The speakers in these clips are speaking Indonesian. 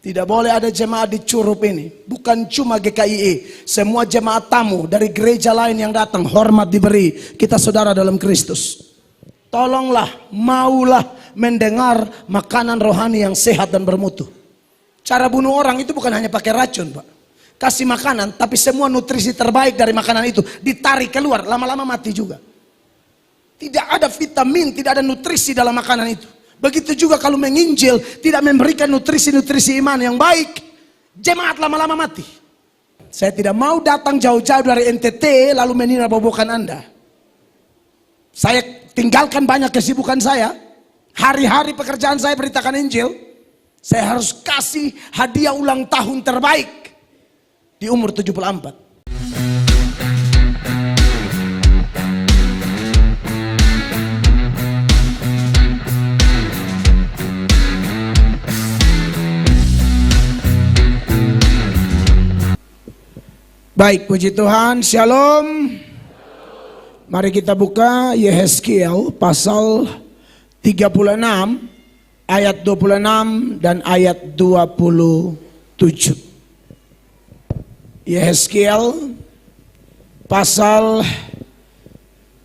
Tidak boleh ada jemaat di Curup ini. Bukan cuma GKIE. Semua jemaat tamu dari gereja lain yang datang, hormat diberi. Kita saudara dalam Kristus. Tolonglah, maulah mendengar makanan rohani yang sehat dan bermutu. Cara bunuh orang itu bukan hanya pakai racun, Pak. Kasih makanan, tapi semua nutrisi terbaik dari makanan itu ditarik keluar, lama-lama mati juga. Tidak ada vitamin, tidak ada nutrisi dalam makanan itu. Begitu juga kalau menginjil, tidak memberikan nutrisi-nutrisi iman yang baik, jemaat lama-lama mati. Saya tidak mau datang jauh-jauh dari NTT lalu menina bobokan Anda. Saya tinggalkan banyak kesibukan saya. Hari-hari pekerjaan saya beritakan Injil. Saya harus kasih hadiah ulang tahun terbaik di umur 74. Baik, puji Tuhan, shalom. Mari kita buka Yehezkiel pasal 36 ayat 26 dan ayat 27. Yehezkiel pasal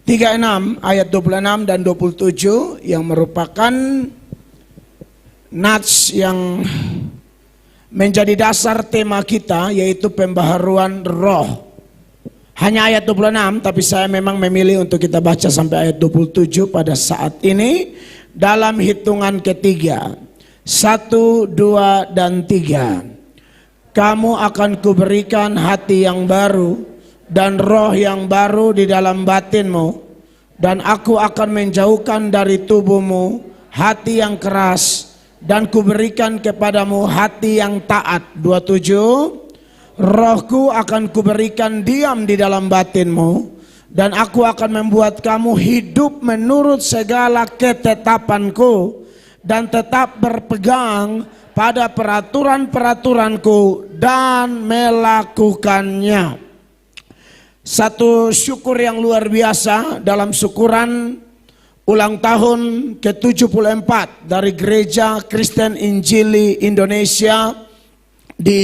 36 ayat 26 dan 27 yang merupakan nats yang menjadi dasar tema kita, yaitu pembaharuan roh. Hanya ayat 26, tapi saya memang memilih untuk kita baca sampai ayat 27 pada saat ini dalam hitungan ketiga. 1, 2, dan 3. Kamu akan kuberikan hati yang baru dan roh yang baru di dalam batinmu, dan aku akan menjauhkan dari tubuhmu hati yang keras, dan kuberikan kepadamu hati yang taat. 27. Rohku akan kuberikan diam di dalam batinmu, dan aku akan membuat kamu hidup menurut segala ketetapanku, dan tetap berpegang pada peraturan-peraturanku dan melakukannya. Satu syukur yang luar biasa dalam syukuran ulang tahun ke-74 dari Gereja Kristen Injili Indonesia di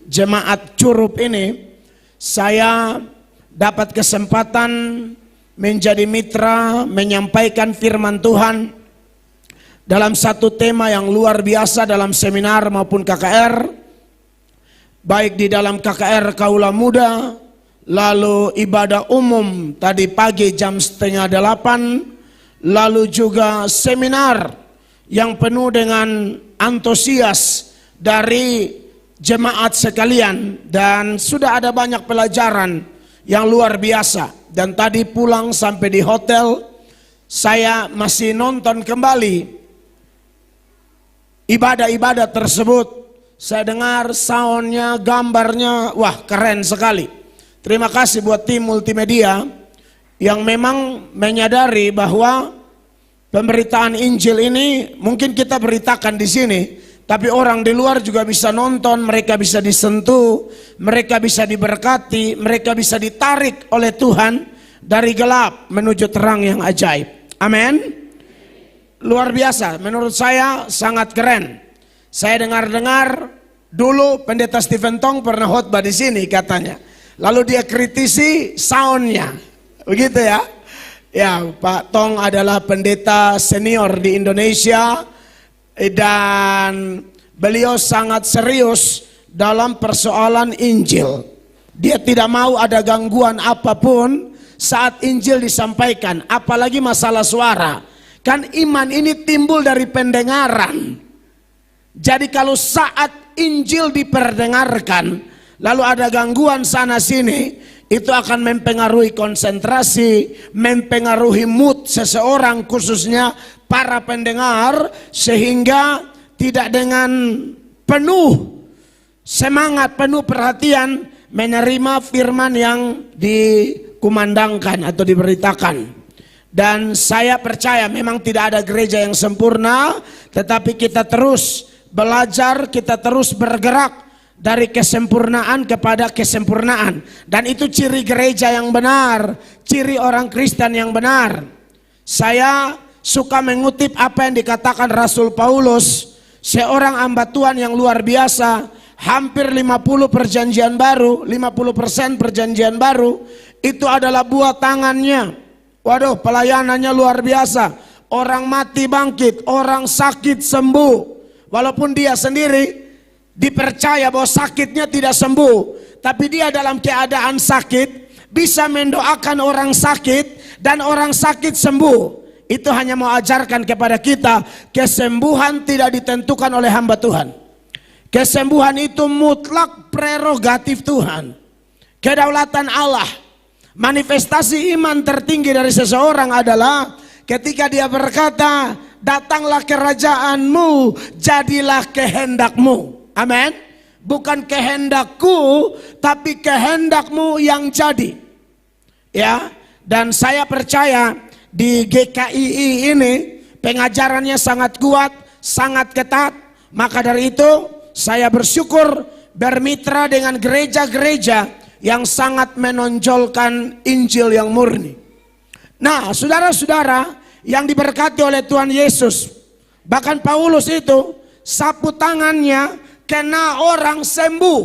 Jemaat Curup ini. Saya dapat kesempatan menjadi mitra menyampaikan firman Tuhan dalam satu tema yang luar biasa dalam seminar maupun KKR, baik di dalam KKR Kaula Muda, lalu ibadah umum tadi pagi jam 7:30, lalu juga seminar yang penuh dengan antusias dari jemaat sekalian, dan sudah ada banyak pelajaran yang luar biasa. Dan tadi pulang sampai di hotel, saya masih nonton kembali ibadah-ibadah tersebut. Saya dengar soundnya, gambarnya, wah keren sekali. Terima kasih buat tim multimedia yang memang menyadari bahwa pemberitaan Injil ini mungkin kita beritakan di sini, tapi orang di luar juga bisa nonton, mereka bisa disentuh, mereka bisa diberkati, mereka bisa ditarik oleh Tuhan dari gelap menuju terang yang ajaib. Amin. Luar biasa, menurut saya sangat keren. Saya dengar-dengar dulu Pendeta Stephen Tong pernah khotbah di sini katanya. Lalu dia kritisi soundnya. Begitu ya. Ya, Pak Tong adalah pendeta senior di Indonesia, dan beliau sangat serius dalam persoalan Injil. Dia tidak mau ada gangguan apapun saat Injil disampaikan, apalagi masalah suara. Kan iman ini timbul dari pendengaran. Jadi kalau saat Injil diperdengarkan, lalu ada gangguan sana sini, itu akan mempengaruhi konsentrasi, mempengaruhi mood seseorang, khususnya para pendengar, sehingga tidak dengan penuh semangat, penuh perhatian menerima firman yang dikumandangkan atau diberitakan. Dan saya percaya memang tidak ada gereja yang sempurna, tetapi kita terus belajar, kita terus bergerak dari kesempurnaan kepada kesempurnaan. Dan itu ciri gereja yang benar, ciri orang Kristen yang benar. Saya suka mengutip apa yang dikatakan Rasul Paulus seorang hamba Tuhan yang luar biasa, hampir 50 perjanjian baru, 50% perjanjian baru, itu adalah buah tangannya. Waduh, pelayanannya luar biasa. Orang mati bangkit, orang sakit sembuh. Walaupun dia sendiri dipercaya bahwa sakitnya tidak sembuh, tapi dia dalam keadaan sakit bisa mendoakan orang sakit dan orang sakit sembuh. Itu hanya mau ajarkan kepada kita, kesembuhan tidak ditentukan oleh hamba Tuhan. Kesembuhan itu mutlak prerogatif Tuhan, kedaulatan Allah. Manifestasi iman tertinggi dari seseorang adalah ketika dia berkata, datanglah kerajaanmu, jadilah kehendakmu. Amin. Bukan kehendakku, tapi kehendakmu yang jadi. Ya, dan saya percaya di GKII ini pengajarannya sangat kuat, sangat ketat. Maka dari itu saya bersyukur bermitra dengan gereja-gereja yang sangat menonjolkan Injil yang murni. Nah, saudara-saudara yang diberkati oleh Tuhan Yesus, bahkan Paulus itu sapu tangannya kena orang sembuh.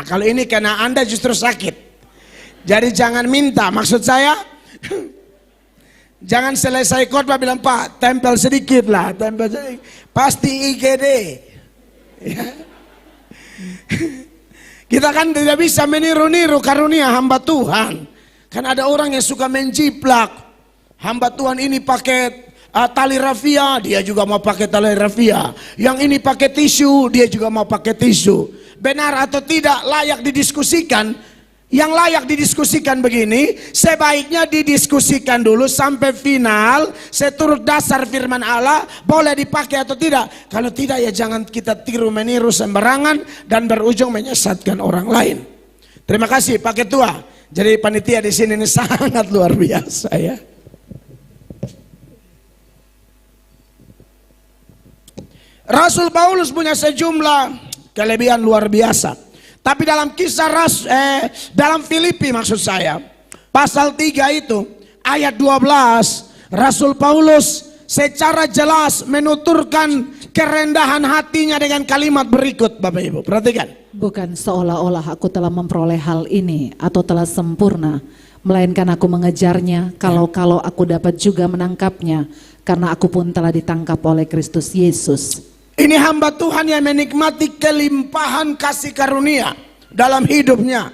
Kalau ini kena Anda justru sakit. Jadi jangan minta, maksud saya jangan selesai khotbah bilang, Pak tempel sedikit lah, tempel sedikit. Pasti IGD. Ya. Kita kan tidak bisa meniru-niru karunia hamba Tuhan. Kan ada orang yang suka menjiplak. Hamba Tuhan ini pakai tali rafia, dia juga mau pakai tali rafia. Yang ini pakai tisu, dia juga mau pakai tisu. Benar atau tidak layak didiskusikan. Yang layak didiskusikan begini, sebaiknya didiskusikan dulu sampai final, seturut dasar firman Allah, boleh dipakai atau tidak. Kalau tidak ya jangan kita tiru meniru sembarangan dan berujung menyesatkan orang lain. Terima kasih Pak Ketua. Jadi panitia di sini ini sangat luar biasa ya. Rasul Paulus punya sejumlah kelebihan luar biasa. Tapi dalam dalam Filipi maksud saya, pasal 3 itu, ayat 12, Rasul Paulus secara jelas menuturkan kerendahan hatinya dengan kalimat berikut, Bapak Ibu, perhatikan. Bukan seolah-olah aku telah memperoleh hal ini atau telah sempurna, melainkan aku mengejarnya kalau aku dapat juga menangkapnya, karena aku pun telah ditangkap oleh Kristus Yesus. Ini hamba Tuhan yang menikmati kelimpahan kasih karunia dalam hidupnya.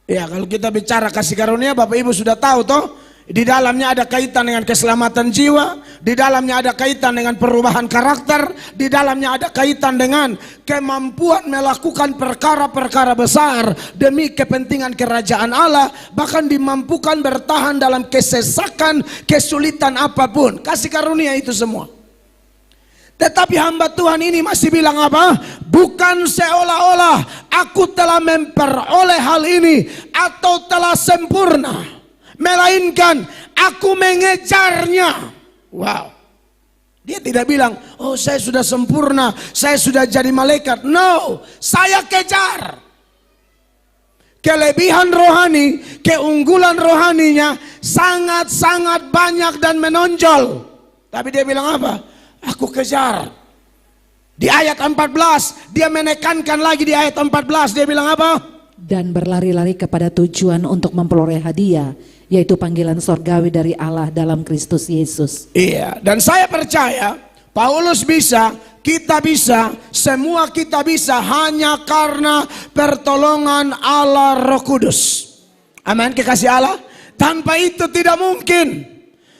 Ya, kalau kita bicara kasih karunia, Bapak Ibu sudah tahu toh, di dalamnya ada kaitan dengan keselamatan jiwa, di dalamnya ada kaitan dengan perubahan karakter, di dalamnya ada kaitan dengan kemampuan melakukan perkara-perkara besar demi kepentingan kerajaan Allah, bahkan dimampukan bertahan dalam kesesakan, kesulitan apapun. Kasih karunia itu semua. Tetapi hamba Tuhan ini masih bilang apa? Bukan seolah-olah aku telah memperoleh hal ini atau telah sempurna, melainkan aku mengejarnya. Wow. Dia tidak bilang, oh saya sudah sempurna, saya sudah jadi malaikat. No, saya kejar. Kelebihan rohani, keunggulan rohaninya sangat-sangat banyak dan menonjol. Tapi dia bilang apa? Aku kejar. Di ayat 14 dia menekankan lagi, di ayat 14 dia bilang apa? Dan berlari-lari kepada tujuan untuk memperoleh hadiah, yaitu panggilan sorgawi dari Allah dalam Kristus Yesus. Iya, dan saya percaya Paulus bisa, kita bisa, semua kita bisa hanya karena pertolongan Allah Roh Kudus. Amin, kekasih Allah. Tanpa itu tidak mungkin.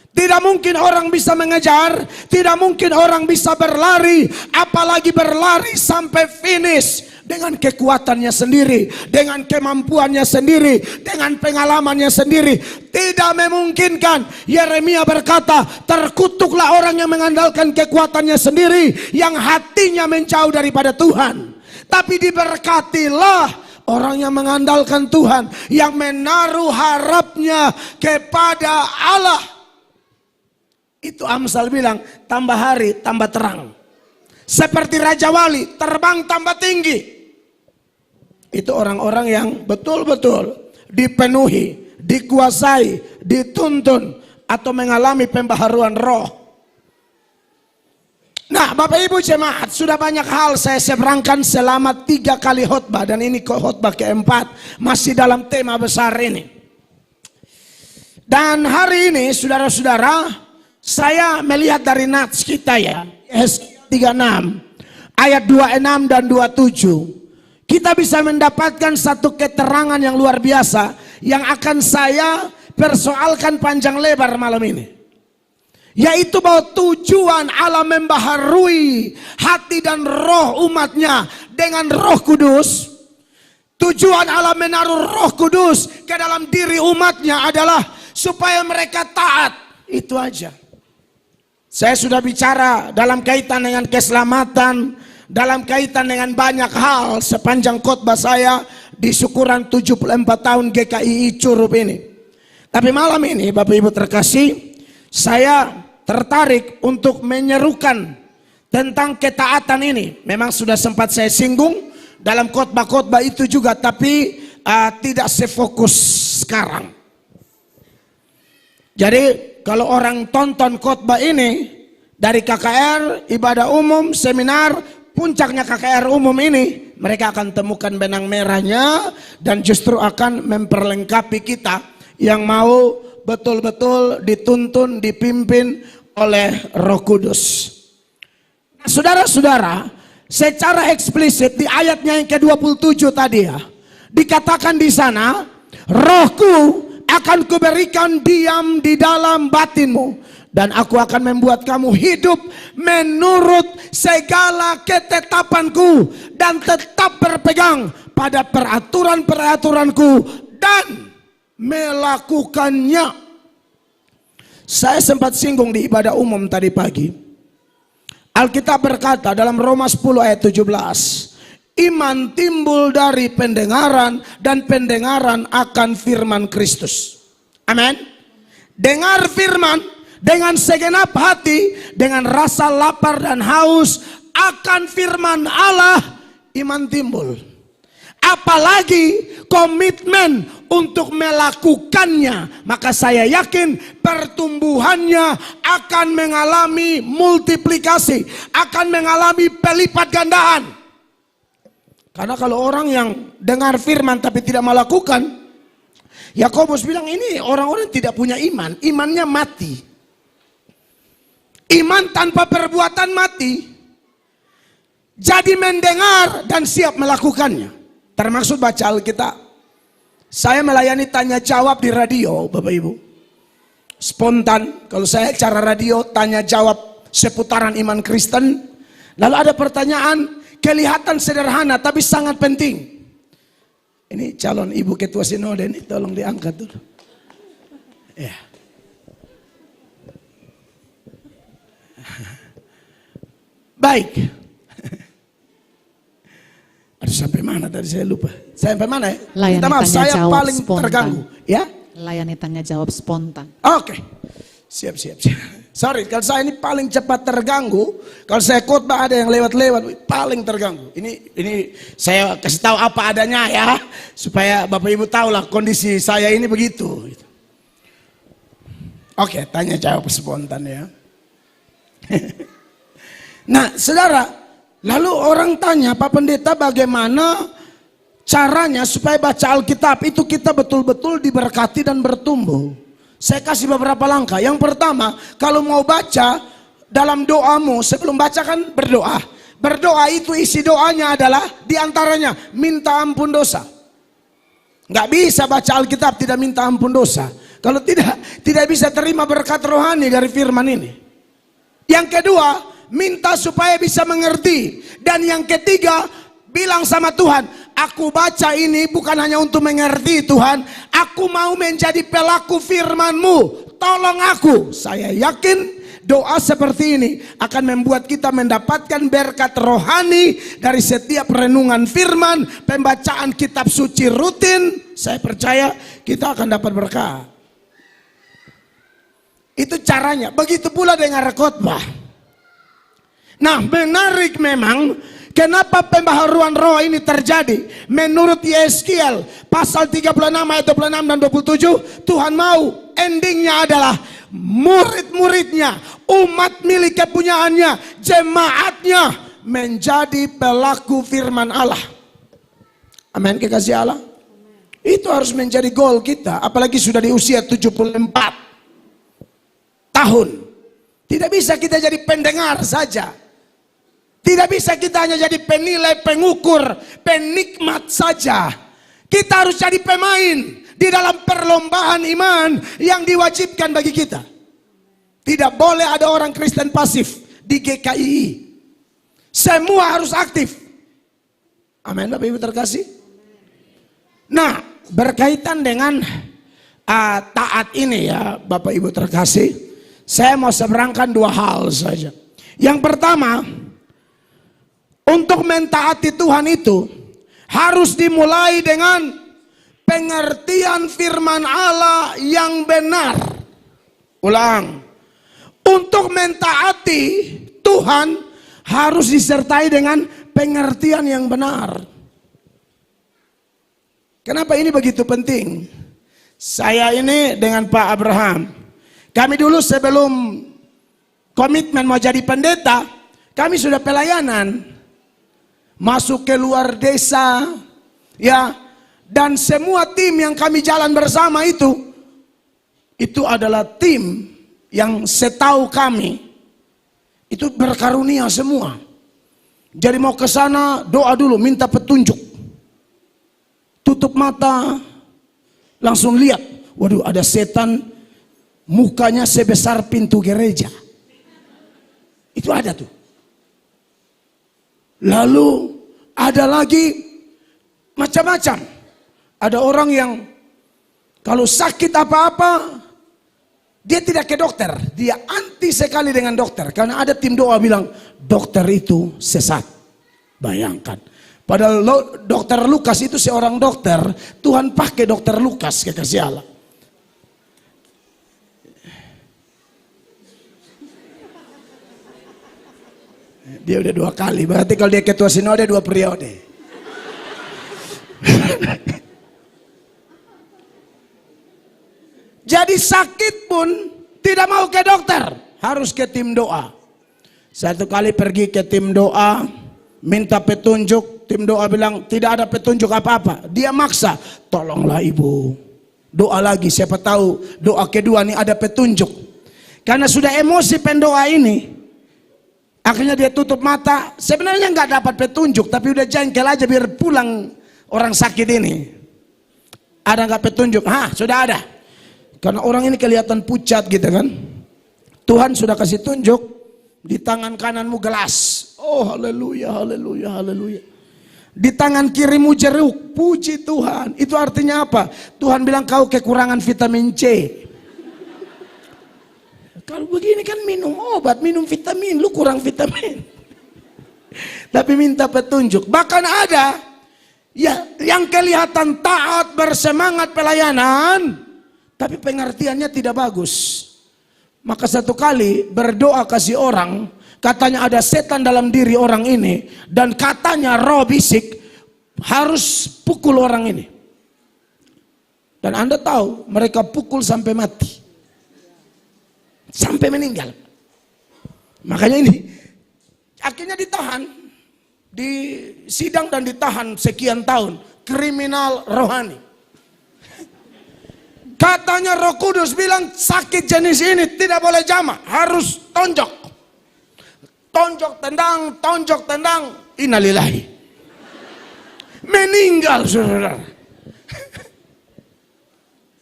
Tidak mungkin orang bisa mengejar, tidak mungkin orang bisa berlari, apalagi berlari sampai finish dengan kekuatannya sendiri, dengan kemampuannya sendiri, dengan pengalamannya sendiri. Tidak memungkinkan. Yeremia berkata, terkutuklah orang yang mengandalkan kekuatannya sendiri, yang hatinya menjauh daripada Tuhan. Tapi diberkatilah orang yang mengandalkan Tuhan, yang menaruh harapnya kepada Allah. Itu Amsal bilang, tambah hari tambah terang. Seperti Raja Wali, terbang tambah tinggi. Itu orang-orang yang betul-betul dipenuhi, dikuasai, dituntun, atau mengalami pembaharuan roh. Nah, Bapak Ibu jemaat, sudah banyak hal saya seberangkan selama 3 kali khotbah, dan ini khotbah keempat masih dalam tema besar ini. Dan hari ini saudara-saudara, saya melihat dari nats kita ya, Yesaya 36 ayat 26 dan 27. Kita bisa mendapatkan satu keterangan yang luar biasa yang akan saya persoalkan panjang lebar malam ini. Yaitu bahwa tujuan Allah membaharui hati dan roh umatnya dengan Roh Kudus. Tujuan Allah menaruh Roh Kudus ke dalam diri umatnya adalah supaya mereka taat. Itu aja. Saya sudah bicara dalam kaitan dengan keselamatan, dalam kaitan dengan banyak hal sepanjang khotbah saya di syukuran 74 tahun GKI Curup ini. Tapi malam ini Bapak Ibu terkasih, saya tertarik untuk menyerukan tentang ketaatan ini. Memang sudah sempat saya singgung dalam khotbah-khotbah itu juga, tapi tidak sefokus sekarang. Jadi kalau orang tonton khotbah ini dari KKR, ibadah umum, seminar, puncaknya KKR umum ini, mereka akan temukan benang merahnya dan justru akan memperlengkapi kita yang mau betul-betul dituntun, dipimpin oleh Roh Kudus. Saudara-saudara, secara eksplisit di ayatnya yang ke-27 tadi ya, dikatakan di sana, Rohku akan kuberikan diam di dalam batinmu, dan aku akan membuat kamu hidup menurut segala ketetapanku dan tetap berpegang pada peraturan-peraturanku dan melakukannya. Saya sempat singgung di ibadah umum tadi pagi. Alkitab berkata dalam Roma 10 ayat 17, iman timbul dari pendengaran dan pendengaran akan firman Kristus. Amin. Dengar firman dengan segenap hati, dengan rasa lapar dan haus akan firman Allah, iman timbul. Apalagi komitmen untuk melakukannya, maka saya yakin pertumbuhannya akan mengalami multiplikasi, akan mengalami pelipat gandaan. Karena kalau orang yang dengar firman tapi tidak melakukan, Yakobus bilang ini orang-orang tidak punya iman, imannya mati. Iman tanpa perbuatan mati. Jadi mendengar dan siap melakukannya. Termaksud baca Alkitab. Saya melayani tanya jawab di radio, Bapak Ibu. Spontan, kalau saya acara radio tanya jawab seputaran iman Kristen. Lalu ada pertanyaan, kelihatan sederhana tapi sangat penting. Ini calon ibu ketua sinode ini tolong diangkat dulu. Ya. Baik. Aduh, sampai mana tadi saya lupa. Sampai mana ya? Layani Minta maaf, tanya saya jawab paling spontan. terganggu. Ya? Layani tanya jawab spontan. Oke. Siap. Sorry, kalau saya ini paling cepat terganggu. Kalau saya khotbah ada yang lewat-lewat, paling terganggu. Ini saya kasih tahu apa adanya ya, supaya Bapak Ibu tahu lah kondisi saya ini begitu. Oke, tanya jawab spontan ya. Nah, saudara, lalu orang tanya, Pak Pendeta bagaimana caranya supaya baca Alkitab itu kita betul-betul diberkati dan bertumbuh. Saya kasih beberapa langkah. Yang pertama, kalau mau baca dalam doamu, sebelum baca kan berdoa. Berdoa itu isi doanya adalah diantaranya minta ampun dosa. Nggak bisa baca Alkitab tidak minta ampun dosa. Kalau tidak bisa terima berkat rohani dari firman ini. Yang kedua, minta supaya bisa mengerti. Dan yang ketiga, bilang sama Tuhan, aku baca ini bukan hanya untuk mengerti Tuhan, aku mau menjadi pelaku firman-Mu, tolong aku. Saya yakin doa seperti ini akan membuat kita mendapatkan berkat rohani dari setiap renungan firman, pembacaan kitab suci rutin. Saya percaya kita akan dapat berkat. Itu caranya. Begitu pula dengan khotbah. Nah, menarik memang kenapa pembaharuan roh ini terjadi. Menurut Yeskiel pasal 36 ayat 26 dan 27, Tuhan mau endingnya adalah murid-muridnya, umat milik kepunyaannya, jemaatnya menjadi pelaku firman Allah. Amin, kekasih Allah. Itu harus menjadi goal kita, apalagi sudah di usia 74 tahun. Tidak bisa kita jadi pendengar saja. Tidak bisa kita hanya jadi penilai, pengukur, penikmat saja. Kita harus jadi pemain di dalam perlombaan iman yang diwajibkan bagi kita. Tidak boleh ada orang Kristen pasif di GKI. Semua harus aktif. Amin, Bapak Ibu terkasih. Nah, berkaitan dengan taat ini ya Bapak Ibu terkasih, saya mau seberangkan dua hal saja. Yang pertama, untuk mentaati Tuhan itu harus dimulai dengan pengertian firman Allah yang benar. Ulang, untuk mentaati Tuhan harus disertai dengan pengertian yang benar. Kenapa ini begitu penting? Saya ini dengan Pak Abraham, kami dulu sebelum komitmen mau jadi pendeta, kami sudah pelayanan, masuk ke luar desa, ya, dan semua tim yang kami jalan bersama itu adalah tim yang setahu kami itu berkarunia semua. Jadi mau ke sana doa dulu, minta petunjuk. Tutup mata, langsung lihat, waduh ada setan mukanya sebesar pintu gereja. Itu ada tuh. Lalu ada lagi macam-macam. Ada orang yang kalau sakit apa-apa dia tidak ke dokter, dia anti sekali dengan dokter. Karena ada tim doa bilang dokter itu sesat. Bayangkan. Padahal dokter Lukas itu seorang dokter, Tuhan pakai dokter Lukas, kekasih Allah. Dia udah 2 kali, berarti kalau dia ketua sinode 2 periode. Jadi sakit pun tidak mau ke dokter, harus ke tim doa. Satu kali pergi ke tim doa, minta petunjuk. Tim doa bilang tidak ada petunjuk apa-apa. Dia maksa, tolonglah ibu, doa lagi, siapa tahu doa kedua nih ada petunjuk. Karena sudah emosi pendoa ini, akhirnya dia tutup mata. Sebenarnya nggak dapat petunjuk, tapi udah jengkel aja biar pulang orang sakit ini. Ada nggak petunjuk? Sudah ada. Karena orang ini kelihatan pucat gitu kan. Tuhan sudah kasih tunjuk, di tangan kananmu gelas. Oh haleluya, haleluya, haleluya. Di tangan kirimu jeruk, puji Tuhan. Itu artinya apa? Tuhan bilang kau kekurangan vitamin C. Kalau begini kan minum obat, minum vitamin, lu kurang vitamin. Tapi minta petunjuk. Bahkan ada ya yang kelihatan taat, bersemangat pelayanan, tapi pengertiannya tidak bagus. Maka satu kali berdoa kasih orang, katanya ada setan dalam diri orang ini, dan katanya roh bisik harus pukul orang ini. Dan Anda tahu mereka pukul sampai mati, sampai meninggal. Makanya ini akhirnya ditahan, disidang dan ditahan sekian tahun. Kriminal rohani. Katanya Roh Kudus bilang sakit jenis ini tidak boleh jamak, harus tonjok. Tonjok tendang, innalillahi. Meninggal saudara.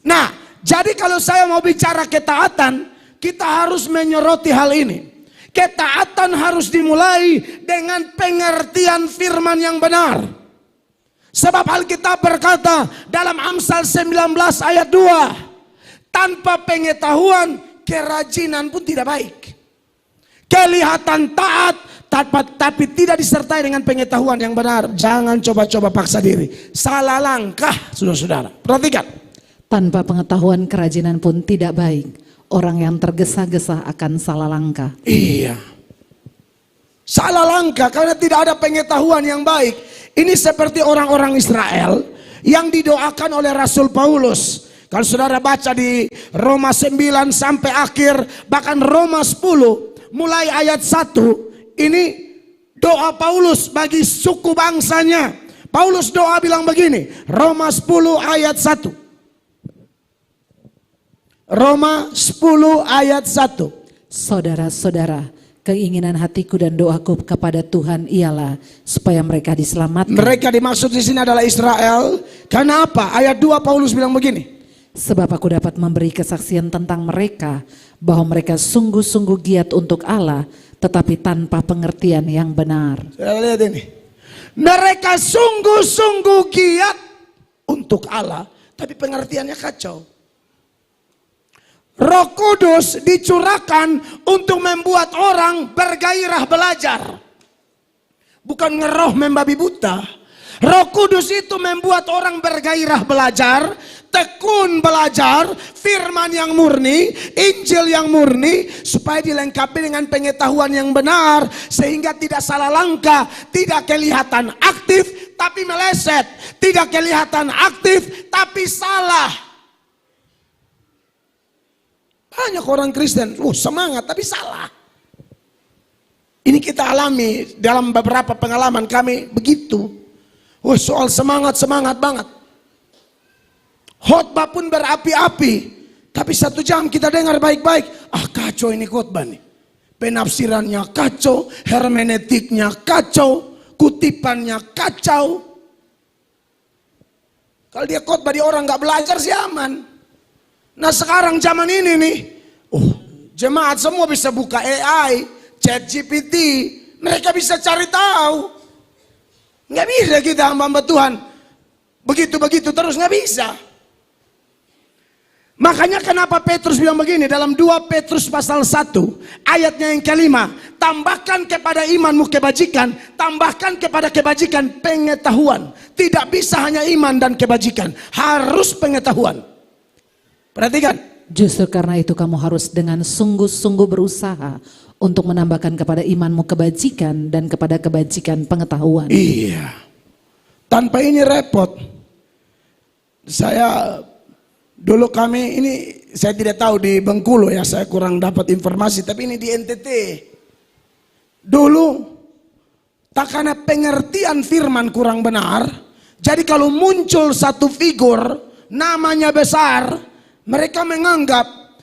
Nah, jadi kalau saya mau bicara ketaatan, kita harus menyoroti hal ini. Ketaatan harus dimulai dengan pengertian firman yang benar. Sebab Alkitab berkata dalam Amsal 19 ayat 2, tanpa pengetahuan kerajinan pun tidak baik. Kelihatan taat tapi tidak disertai dengan pengetahuan yang benar. Jangan coba-coba paksa diri. Salah langkah saudara-saudara. Perhatikan. Tanpa pengetahuan kerajinan pun tidak baik. Orang yang tergesa-gesa akan salah langkah. Iya. Salah langkah karena tidak ada pengetahuan yang baik. Ini seperti orang-orang Israel yang didoakan oleh Rasul Paulus. Kalau saudara baca di Roma 9 sampai akhir, bahkan Roma 10 mulai ayat 1, ini doa Paulus bagi suku bangsanya. Paulus doa bilang begini, Roma 10 ayat 1. Roma 10 ayat 1. Saudara-saudara, keinginan hatiku dan doaku kepada Tuhan ialah supaya mereka diselamatkan. Mereka dimaksud di sini adalah Israel. Karena apa? Ayat 2 Paulus bilang begini. Sebab aku dapat memberi kesaksian tentang mereka, bahwa mereka sungguh-sungguh giat untuk Allah, tetapi tanpa pengertian yang benar. Saya lihat ini. Mereka sungguh-sungguh giat untuk Allah, tapi pengertiannya kacau. Roh Kudus dicurahkan untuk membuat orang bergairah belajar. Bukan ngeroh membabi buta. Roh Kudus itu membuat orang bergairah belajar, tekun belajar, firman yang murni, Injil yang murni, supaya dilengkapi dengan pengetahuan yang benar, sehingga tidak salah langkah, tidak kelihatan aktif tapi meleset, tidak kelihatan aktif tapi salah. Banyak orang Kristen, semangat tapi salah. Ini kita alami dalam beberapa pengalaman kami begitu. Soal semangat banget. Khotbah pun berapi-api, tapi 1 jam kita dengar baik-baik. Kacau ini khotbah nih. Penafsirannya kacau, hermeneutiknya kacau, kutipannya kacau. Kalau dia khotbah di orang nggak belajar sih aman. Nah sekarang zaman ini nih, jemaat semua bisa buka AI, ChatGPT, mereka bisa cari tahu. Nggak bisa kita hamba Tuhan begitu terus, nggak bisa. Makanya kenapa Petrus bilang begini dalam 2 Petrus pasal 1 ayatnya yang kelima, tambahkan kepada imanmu kebajikan, tambahkan kepada kebajikan pengetahuan. Tidak bisa hanya iman dan kebajikan, harus pengetahuan. Perhatikan. Justru karena itu kamu harus dengan sungguh-sungguh berusaha untuk menambahkan kepada imanmu kebajikan dan kepada kebajikan pengetahuan. Iya. Tanpa ini repot. Dulu kami ini, saya tidak tahu di Bengkulu ya, saya kurang dapat informasi, tapi ini di NTT. Dulu, tak karena pengertian firman kurang benar, jadi kalau muncul satu figur, namanya besar, mereka menganggap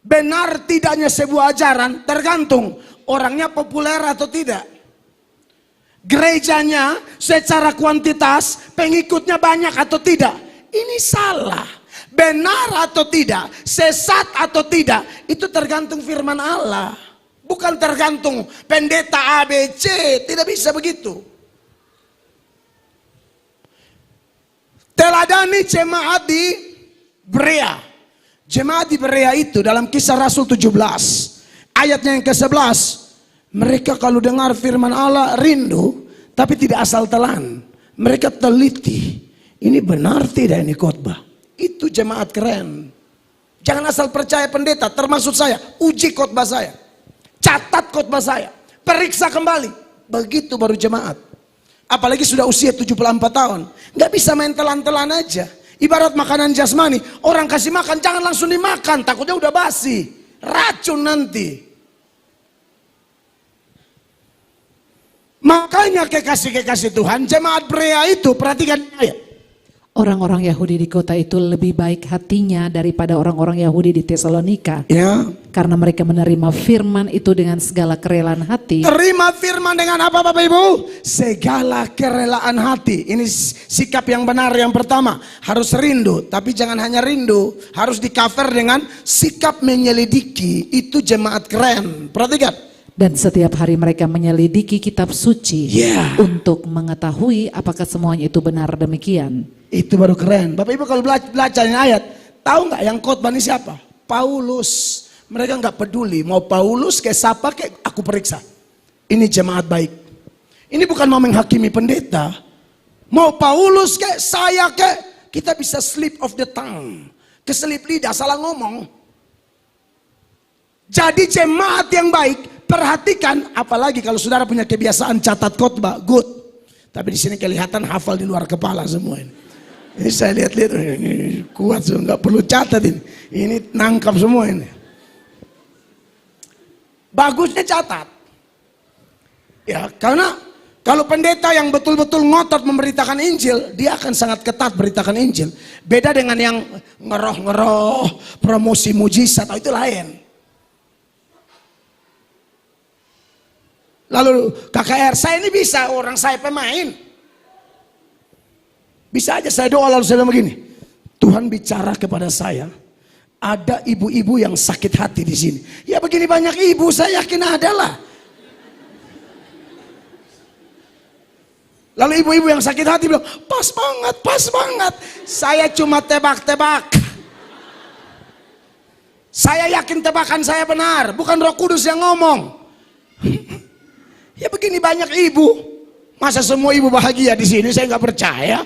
benar tidaknya sebuah ajaran tergantung orangnya populer atau tidak. Gerejanya secara kuantitas pengikutnya banyak atau tidak. Ini salah. Benar atau tidak, sesat atau tidak, itu tergantung firman Allah. Bukan tergantung pendeta ABC, tidak bisa begitu. Teladani jemaat di Berea. Jemaat di Berea itu dalam Kisah Rasul 17 ayatnya yang ke-11, mereka kalau dengar firman Allah rindu tapi tidak asal telan. Mereka teliti, ini benar tidak ini khotbah. Itu jemaat keren. Jangan asal percaya pendeta, termasuk saya, uji khotbah saya, catat khotbah saya, periksa kembali. Begitu baru jemaat. Apalagi sudah usia 74 tahun, nggak bisa main telan-telan aja. Ibarat makanan jasmani, orang kasih makan jangan langsung dimakan, takutnya udah basi, racun nanti. Makanya kekasih-kekasih Tuhan, jemaat Berea itu perhatikan ayat. Orang-orang Yahudi di kota itu lebih baik hatinya daripada orang-orang Yahudi di Tesalonika. Ya. Karena mereka menerima firman itu dengan segala kerelaan hati. Terima firman dengan apa Bapak Ibu? Segala kerelaan hati. Ini sikap yang benar yang pertama. Harus rindu, tapi jangan hanya rindu. Harus di cover dengan sikap menyelidiki. Itu jemaat keren. Perhatikan. Dan setiap hari mereka menyelidiki kitab suci untuk mengetahui apakah semuanya itu benar demikian. Itu baru keren. Bapak Ibu kalau belajar ayat, tahu nggak yang khotbah ini siapa? Paulus. Mereka nggak peduli mau Paulus kayak siapa kayak aku periksa. Ini jemaat baik. Ini bukan mau menghakimi pendeta. Mau Paulus kayak saya kayak kita bisa slip of the tongue, keselip lidah, salah ngomong. Jadi jemaat yang baik, perhatikan, apalagi kalau saudara punya kebiasaan catat khotbah, good. Tapi di sini kelihatan hafal di luar kepala semua ini. Ini saya lihat-lihat, ini kuat, nggak perlu catat ini. Ini nangkap semua ini. Bagusnya catat. Ya, karena kalau pendeta yang betul-betul ngotot memberitakan Injil, dia akan sangat ketat beritakan Injil. Beda dengan yang ngeroh-ngeroh, promosi mujizat, itu lain. Lalu KKR, saya ini bisa, orang saya pemain. Bisa aja saya doa lalu saya bilang begini, Tuhan bicara kepada saya, ada ibu-ibu yang sakit hati di sini. Ya begini banyak ibu, saya yakin ada lah. Lalu ibu-ibu yang sakit hati bilang, pas banget, pas banget. Saya cuma tebak-tebak. Saya yakin tebakan saya benar, bukan Roh Kudus yang ngomong. Ya begini banyak ibu. Masa semua ibu bahagia di sini? Saya nggak percaya.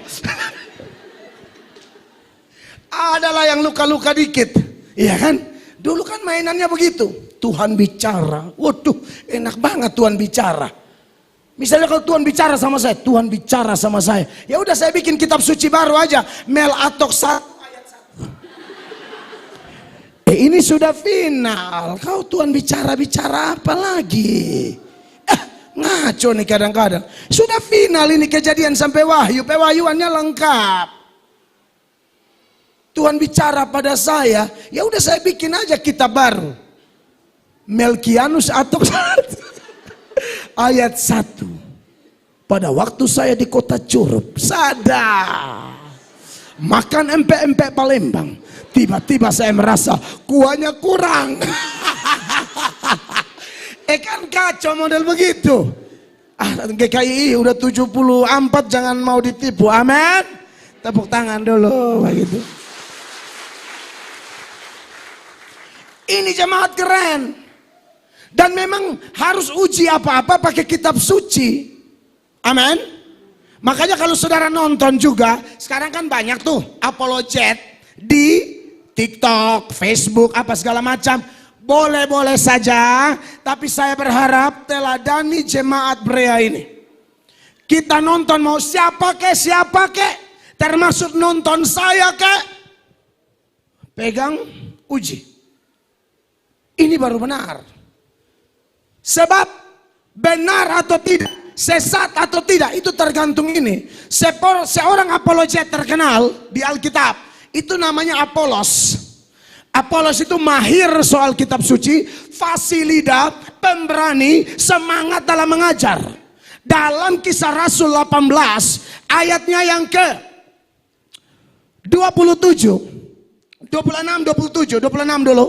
Adalah yang luka-luka dikit, iya kan? Dulu kan mainannya begitu. Tuhan bicara, waduh, enak banget Tuhan bicara. Misalnya kalau Tuhan bicara sama saya, Tuhan bicara sama saya. Ya udah saya bikin kitab suci baru aja, Mel Atok 1 ayat 1. Ini sudah final. Kau Tuhan bicara apa lagi? Ngaco nih kadang-kadang. Sudah final ini Kejadian sampai Wahyu, pewahyuannya lengkap. Tuhan bicara pada saya, ya udah saya bikin aja kitab baru. Melkianus Atok 1 ayat 1. Pada waktu saya di kota Curup, sadar makan empek-empek Palembang, tiba-tiba saya merasa kuahnya kurang. Kan kacau model begitu. GKI udah 74, jangan mau ditipu. Amin. Tepuk tangan dulu begitu. Ini jemaat keren. Dan memang harus uji apa-apa pakai kitab suci. Amin. Makanya kalau saudara nonton juga, sekarang kan banyak tuh apologet di TikTok, Facebook, apa segala macam. Boleh-boleh saja, tapi saya berharap teladani jemaat Berea ini. Kita nonton mau siapa kek, termasuk nonton saya kek. Pegang, uji. Ini baru benar. Sebab benar atau tidak, sesat atau tidak, itu tergantung ini. Seorang apologet terkenal di Alkitab, itu namanya Apolos. Apolos itu mahir soal kitab suci, fasih lidah, pemberani, semangat dalam mengajar. Dalam Kisah Rasul 18 ayatnya yang ke 26 dulu.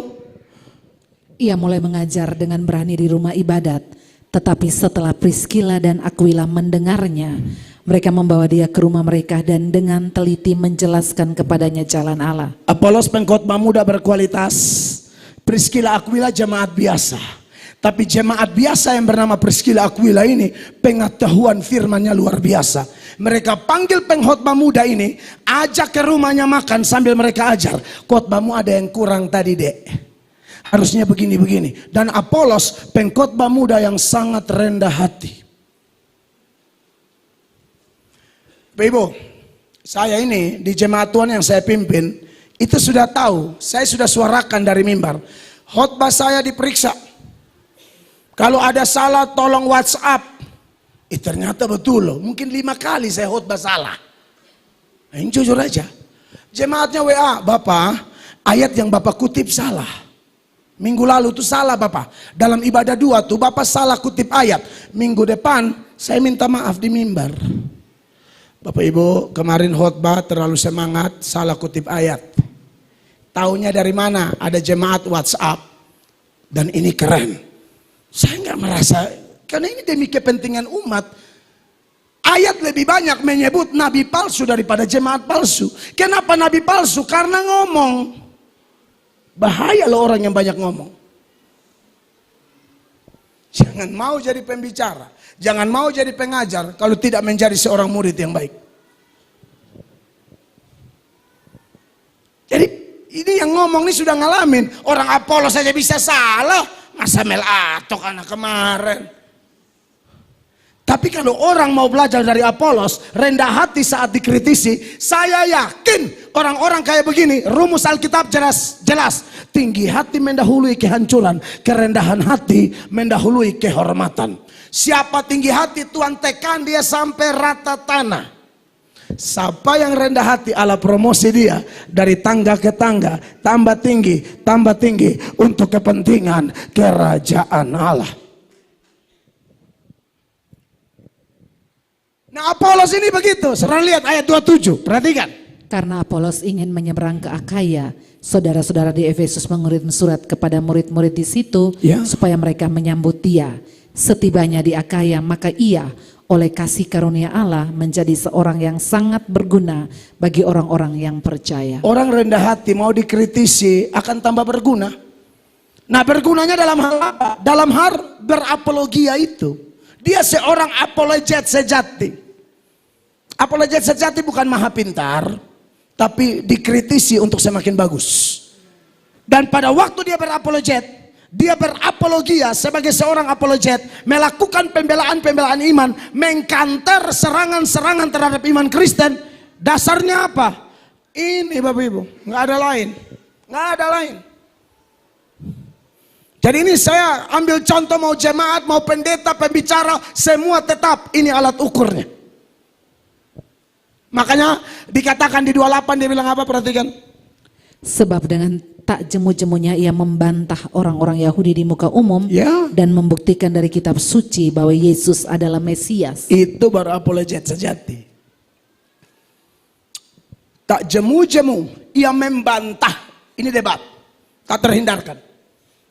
Ia mulai mengajar dengan berani di rumah ibadat, tetapi setelah Priskila dan Aquila mendengarnya, mereka membawa dia ke rumah mereka dan dengan teliti menjelaskan kepadanya jalan Allah. Apolos pengkhotbah muda berkualitas, Priskila Aquila jemaat biasa. Tapi jemaat biasa yang bernama Priskila Aquila ini pengetahuan firmannya luar biasa. Mereka panggil pengkhotbah muda ini, ajak ke rumahnya makan sambil mereka ajar. Khotbahmu ada yang kurang tadi dek, harusnya begini-begini. Dan Apolos pengkhotbah muda yang sangat rendah hati. Ibu, saya ini di jemaat Tuhan yang saya pimpin, itu sudah tahu, saya sudah suarakan dari mimbar. Khotbah saya diperiksa. Kalau ada salah tolong WhatsApp. Ternyata betul loh, mungkin 5 kali saya khotbah salah. Ini jujur aja. Jemaatnya WA, Bapak, ayat yang Bapak kutip salah. Minggu lalu itu salah Bapak. Dalam ibadah 2 tuh Bapak salah kutip ayat. Minggu depan saya minta maaf di mimbar. Bapak Ibu, kemarin khotbah terlalu semangat, salah kutip ayat. Taunya dari mana? Ada jemaat WhatsApp. Dan ini keren. Saya nggak merasa, karena ini demi kepentingan umat. Ayat lebih banyak menyebut nabi palsu daripada jemaat palsu. Kenapa nabi palsu? Karena ngomong. Bahaya loh orang yang banyak ngomong. Jangan mau jadi pembicara. Jangan mau jadi pengajar kalau tidak menjadi seorang murid yang baik. Jadi ini yang ngomong ini sudah ngalamin. Orang Apolos saja bisa salah. Masa Mel Atok anak kemarin. Tapi kalau orang mau belajar dari Apolos, rendah hati saat dikritisi, saya yakin orang-orang kayak begini, rumus Alkitab jelas. Tinggi hati mendahului kehancuran, kerendahan hati mendahului kehormatan. Siapa tinggi hati, Tuhan tekan dia sampai rata tanah. Siapa yang rendah hati, Allah promosi dia dari tangga ke tangga, tambah tinggi untuk kepentingan kerajaan Allah. Nah, Apolos ini begitu. Saudara lihat ayat 27, perhatikan. Karena Apolos ingin menyeberang ke Akaya, saudara-saudara di Efesus mengirim surat kepada murid-murid di situ, Ya. supaya mereka menyambut dia. Setibanya di Akaya, maka ia oleh kasih karunia Allah menjadi seorang yang sangat berguna bagi orang-orang yang percaya. Orang rendah hati mau dikritisi akan tambah berguna. Nah, bergunanya dalam hal apa? Dalam hal berapologia itu. Dia seorang apologet sejati. Apologet sejati bukan maha pintar, tapi dikritisi untuk semakin bagus. Dan pada waktu dia berapologet, dia berapologia sebagai seorang apologet, melakukan pembelaan-pembelaan iman, mengkanter serangan-serangan terhadap iman Kristen. Dasarnya apa? Ini Bapak Ibu, nggak ada lain. Nggak ada lain. Jadi ini saya ambil contoh, mau jemaat, mau pendeta, pembicara, semua tetap ini alat ukurnya. Makanya dikatakan di 28 dia bilang apa, perhatikan. Sebab dengan tak jemu-jemunya ia membantah orang-orang Yahudi di muka umum, Ya. dan membuktikan dari kitab suci bahwa Yesus adalah Mesias. Itu baru apologet sejati. Tak jemu-jemu, ia membantah. Ini debat, tak terhindarkan.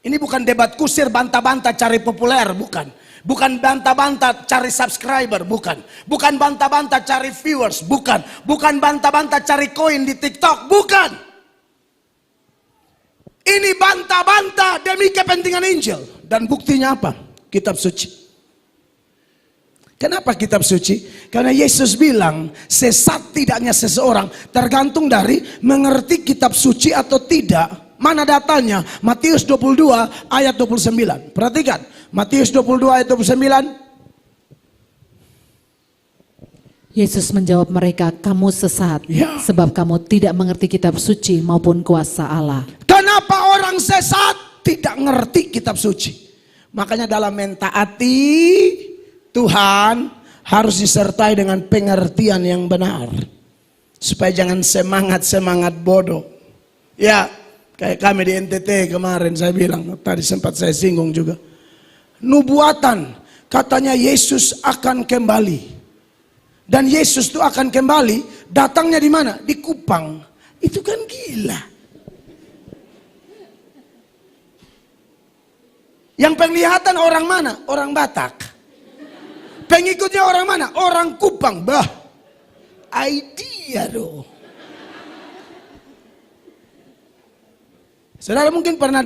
Ini bukan debat kusir bantah-bantah cari populer, bukan. Bukan bantah-bantah cari subscriber, bukan. Bukan bantah-bantah cari viewers, bukan. Bukan bantah-bantah cari koin di TikTok, bukan. Ini bantah-bantah demi kepentingan Injil. Dan buktinya apa? Kitab suci. Kenapa kitab suci? Karena Yesus bilang sesat tidaknya seseorang tergantung dari mengerti kitab suci atau tidak. Mana datanya? Matius 22 ayat 29. Perhatikan, Matius 22 ayat 29. Yesus menjawab mereka, kamu sesat, Ya. sebab kamu tidak mengerti kitab suci maupun kuasa Allah. Kenapa orang sesat tidak ngerti kitab suci? Makanya dalam mentaati Tuhan harus disertai dengan pengertian yang benar. Supaya jangan semangat bodoh. Ya, kayak kami di NTT kemarin saya bilang, tadi sempat saya singgung juga. Nubuatan, katanya Yesus akan kembali. Dan Yesus itu akan kembali, datangnya di mana? Di Kupang. Itu kan gila. Yang penglihatan orang mana? Orang Batak. Pengikutnya orang mana? Orang Kupang. Bah, idea doh. Saudara mungkin pernah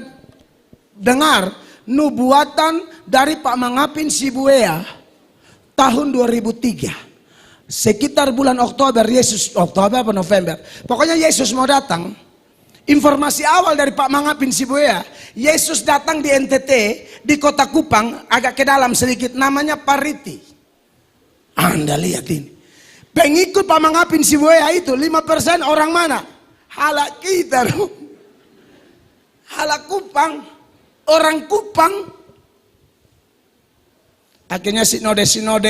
dengar nubuatan dari Pak Mangapin Sibuea tahun 2003. Sekitar bulan Oktober apa November. Pokoknya Yesus mau datang. Informasi awal dari Pak Mangapin Sibuea, Yesus datang di NTT, di kota Kupang, agak ke dalam sedikit, namanya Pariti. Anda lihat ini. Pengikut Pak Mangapin Sibuea itu 5% orang mana? Halak kita loh. Halak Kupang, orang Kupang. Akhirnya sinode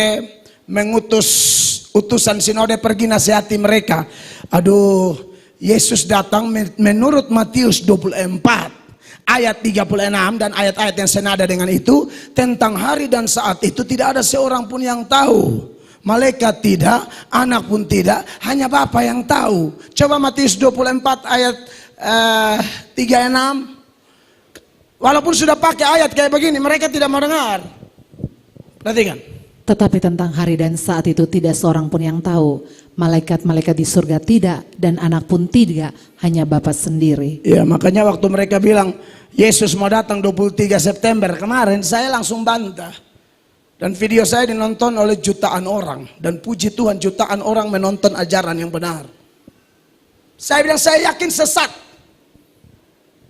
mengutus utusan sinode pergi nasihati mereka. Aduh, Yesus datang menurut Matius 24 ayat 36 dan ayat-ayat yang senada dengan itu, tentang hari dan saat itu tidak ada seorang pun yang tahu. Malaikat tidak, anak pun tidak, hanya Bapa yang tahu. Coba Matius 24 ayat 36. Walaupun sudah pakai ayat kayak begini, mereka tidak mau dengar. Perhatikan. Tetapi tentang hari dan saat itu tidak seorang pun yang tahu. Malaikat-malaikat di surga tidak, dan anak pun tidak, hanya Bapa sendiri. Ya, makanya waktu mereka bilang Yesus mau datang 23 September kemarin, saya langsung bantah. Dan video saya dinonton oleh jutaan orang. Dan puji Tuhan jutaan orang menonton ajaran yang benar. Saya bilang saya yakin sesat.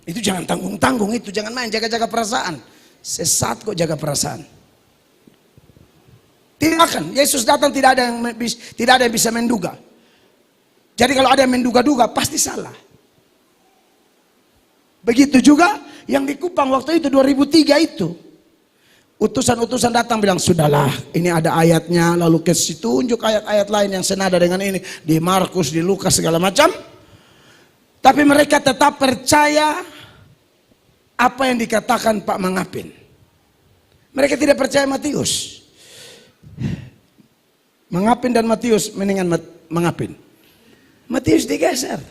Itu jangan tanggung-tanggung, itu jangan main jaga-jaga perasaan. Sesat kok jaga perasaan. Tidak akan. Yesus datang tidak ada yang bisa menduga. Jadi kalau ada yang menduga-duga pasti salah. Begitu juga yang di Kupang waktu itu 2003 itu. Utusan-utusan datang bilang, sudahlah ini ada ayatnya, lalu kasih tunjuk ayat-ayat lain yang senada dengan ini. Di Markus, di Lukas segala macam. Tapi mereka tetap percaya apa yang dikatakan Pak Mangapin. Mereka tidak percaya Matius. Mangapin dan Matius mendingan Mangapin. Matius digeser.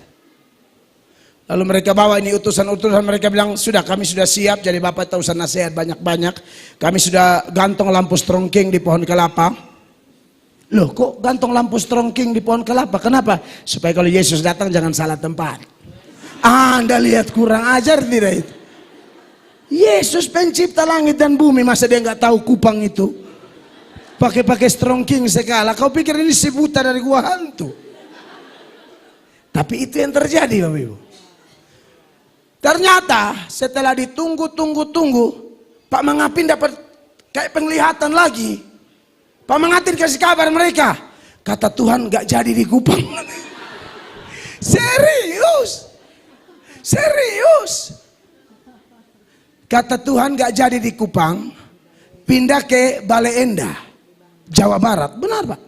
Lalu mereka bawa ini utusan-utusan, mereka bilang, sudah kami sudah siap, jadi Bapak tak usah nasihat banyak-banyak. Kami sudah gantung lampu strongking di pohon kelapa. Loh kok gantung lampu strongking di pohon kelapa? Kenapa? Supaya kalau Yesus datang jangan salah tempat. Anda lihat kurang ajar tidak itu? Yesus pencipta langit dan bumi, masa dia nggak tahu Kupang itu? Pakai strongking segala, kau pikir ini si buta dari gua hantu? Tapi itu yang terjadi Bapak Ibu. Ternyata setelah ditunggu-tunggu, Pak Mangapin dapat kayak penglihatan lagi. Pak Mangapin kasih kabar mereka, kata Tuhan gak jadi di Kupang. Serius. Kata Tuhan gak jadi di Kupang, pindah ke Bale Endah, Jawa Barat. Benar Pak?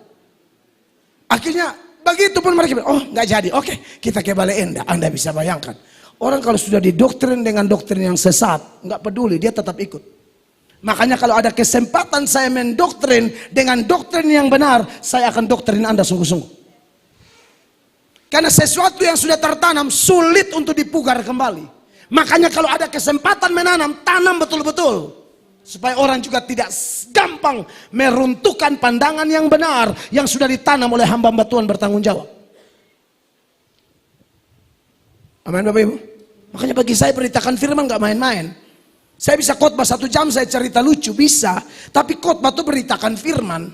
Akhirnya begitu pun mereka bilang, oh nggak jadi, oke kita ke Bale Endah. Anda bisa bayangkan, orang kalau sudah didoktrin dengan doktrin yang sesat, nggak peduli, dia tetap ikut. Makanya kalau ada kesempatan saya mendoktrin dengan doktrin yang benar, saya akan doktrin Anda sungguh-sungguh. Karena sesuatu yang sudah tertanam sulit untuk dipugar kembali. Makanya kalau ada kesempatan menanam, tanam betul-betul. Supaya orang juga tidak gampang meruntuhkan pandangan yang benar yang sudah ditanam oleh hamba-hamba Tuhan bertanggung jawab. Amin Bapak Ibu. Makanya bagi saya beritakan firman gak main-main. Saya bisa khotbah 1 jam, saya cerita lucu, bisa. Tapi khotbah itu beritakan firman.